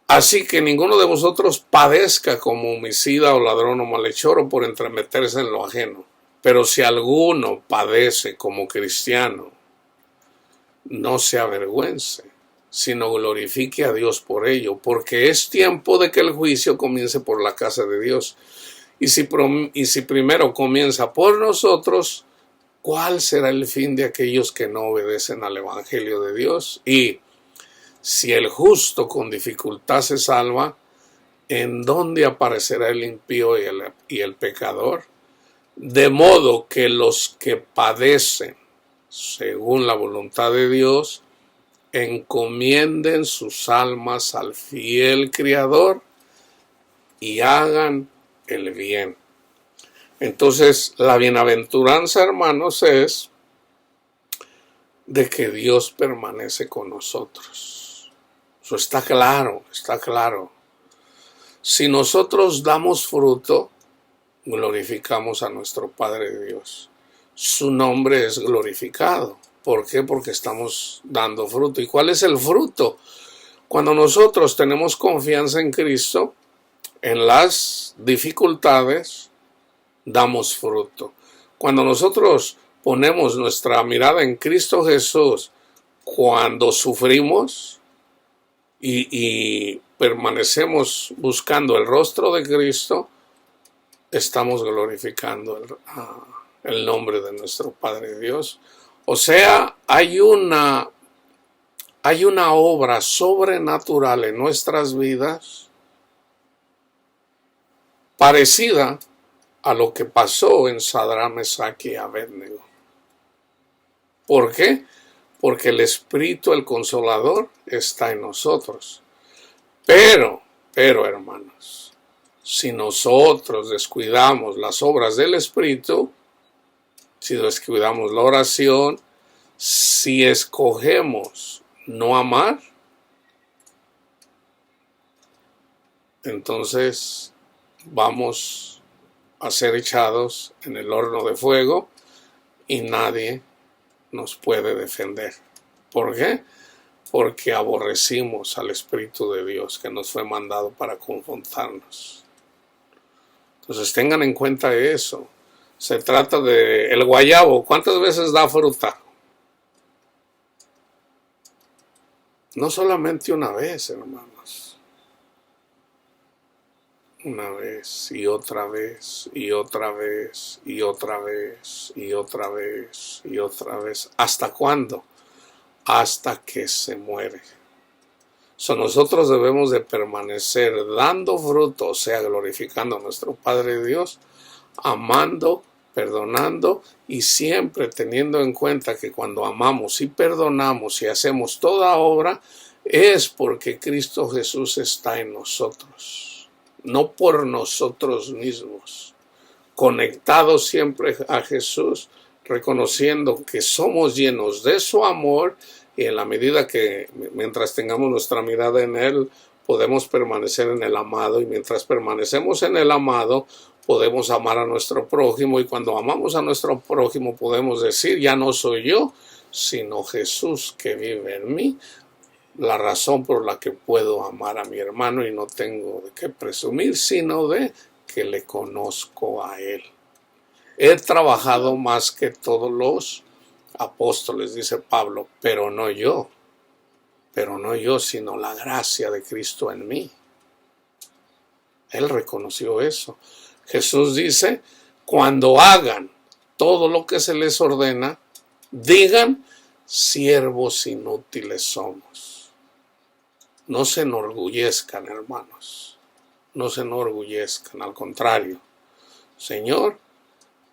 Así que ninguno de vosotros padezca como homicida o ladrón o malhechor o por entremeterse en lo ajeno. Pero si alguno padece como cristiano, no se avergüence, sino glorifique a Dios por ello, porque es tiempo de que el juicio comience por la casa de Dios. Y si primero comienza por nosotros, ¿cuál será el fin de aquellos que no obedecen al Evangelio de Dios? Y si el justo con dificultad se salva, ¿en dónde aparecerá el impío y el pecador? De modo que los que padecen según la voluntad de Dios, encomienden sus almas al fiel Criador y hagan el bien. Entonces, la bienaventuranza, hermanos, es de que Dios permanece con nosotros. Eso está claro, está claro. Si nosotros damos fruto, glorificamos a nuestro Padre Dios. Su nombre es glorificado. ¿Por qué? Porque estamos dando fruto. ¿Y cuál es el fruto? Cuando nosotros tenemos confianza en Cristo, en las dificultades, damos fruto. Cuando nosotros ponemos nuestra mirada en Cristo Jesús, cuando sufrimos y permanecemos buscando el rostro de Cristo, estamos glorificando el nombre de nuestro Padre Dios. O sea, hay una obra sobrenatural en nuestras vidas parecida a lo que pasó en Sadrach, Mesach y Abednego. ¿Por qué? Porque el Espíritu, el Consolador, está en nosotros. Pero, hermanos, si nosotros descuidamos las obras del Espíritu, si descuidamos la oración, si escogemos no amar, entonces vamos a ser echados en el horno de fuego y nadie nos puede defender. ¿Por qué? Porque aborrecimos al Espíritu de Dios que nos fue mandado para confrontarnos. Entonces tengan en cuenta eso. Se trata de el guayabo. ¿Cuántas veces da fruta? No solamente una vez, hermanos. Una vez y otra vez y otra vez y otra vez y otra vez y otra vez. ¿Hasta cuándo? Hasta que se muere. Nosotros debemos de permanecer dando fruto, o sea, glorificando a nuestro Padre Dios, amando, perdonando y siempre teniendo en cuenta que cuando amamos y perdonamos y hacemos toda obra es porque Cristo Jesús está en nosotros, no por nosotros mismos, conectados siempre a Jesús, reconociendo que somos llenos de su amor y en la medida que mientras tengamos nuestra mirada en Él podemos permanecer en el amado y mientras permanecemos en el amado podemos amar a nuestro prójimo y cuando amamos a nuestro prójimo podemos decir ya no soy yo sino Jesús que vive en mí la razón por la que puedo amar a mi hermano y no tengo de qué presumir, sino de que le conozco a él. He trabajado más que todos los apóstoles, dice Pablo, pero no yo, sino la gracia de Cristo en mí. Él reconoció eso. Jesús dice, cuando hagan todo lo que se les ordena, digan, siervos inútiles somos. No se enorgullezcan, hermanos. No se enorgullezcan, al contrario. Señor,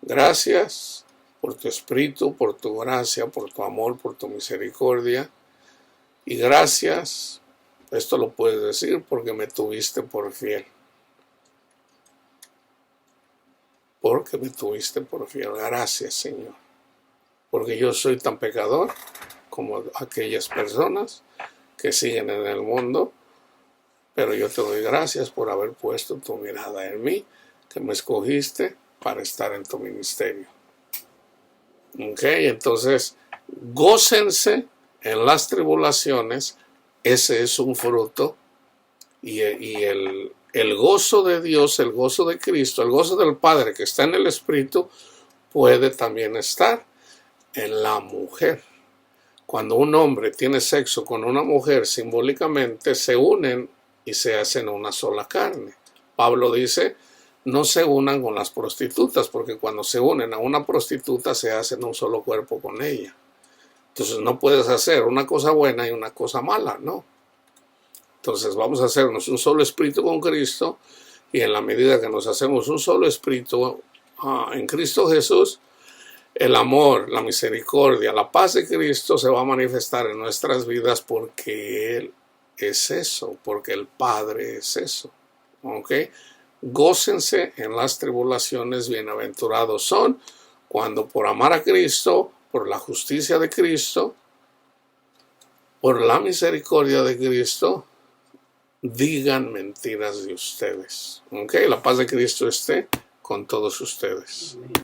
gracias por tu espíritu, por tu gracia, por tu amor, por tu misericordia. Y gracias, esto lo puedes decir porque me tuviste por fiel. Porque me tuviste por fiel. Gracias, Señor. Porque yo soy tan pecador como aquellas personas que siguen en el mundo. Pero yo te doy gracias por haber puesto tu mirada en mí, que me escogiste para estar en tu ministerio. Ok, entonces, gócense en las tribulaciones. Ese es un fruto. Y el gozo de Dios, el gozo de Cristo, el gozo del Padre que está en el Espíritu, puede también estar en la mujer. Cuando un hombre tiene sexo con una mujer, simbólicamente se unen y se hacen una sola carne. Pablo dice, no se unan con las prostitutas, porque cuando se unen a una prostituta se hacen un solo cuerpo con ella. Entonces no puedes hacer una cosa buena y una cosa mala, ¿no? Entonces vamos a hacernos un solo espíritu con Cristo, y en la medida que nos hacemos un solo espíritu en Cristo Jesús, el amor, la misericordia, la paz de Cristo se va a manifestar en nuestras vidas porque Él es eso, porque el Padre es eso. ¿Ok? Gócense en las tribulaciones, bienaventurados son cuando por amar a Cristo, por la justicia de Cristo, por la misericordia de Cristo, digan mentiras de ustedes. ¿Ok? La paz de Cristo esté con todos ustedes.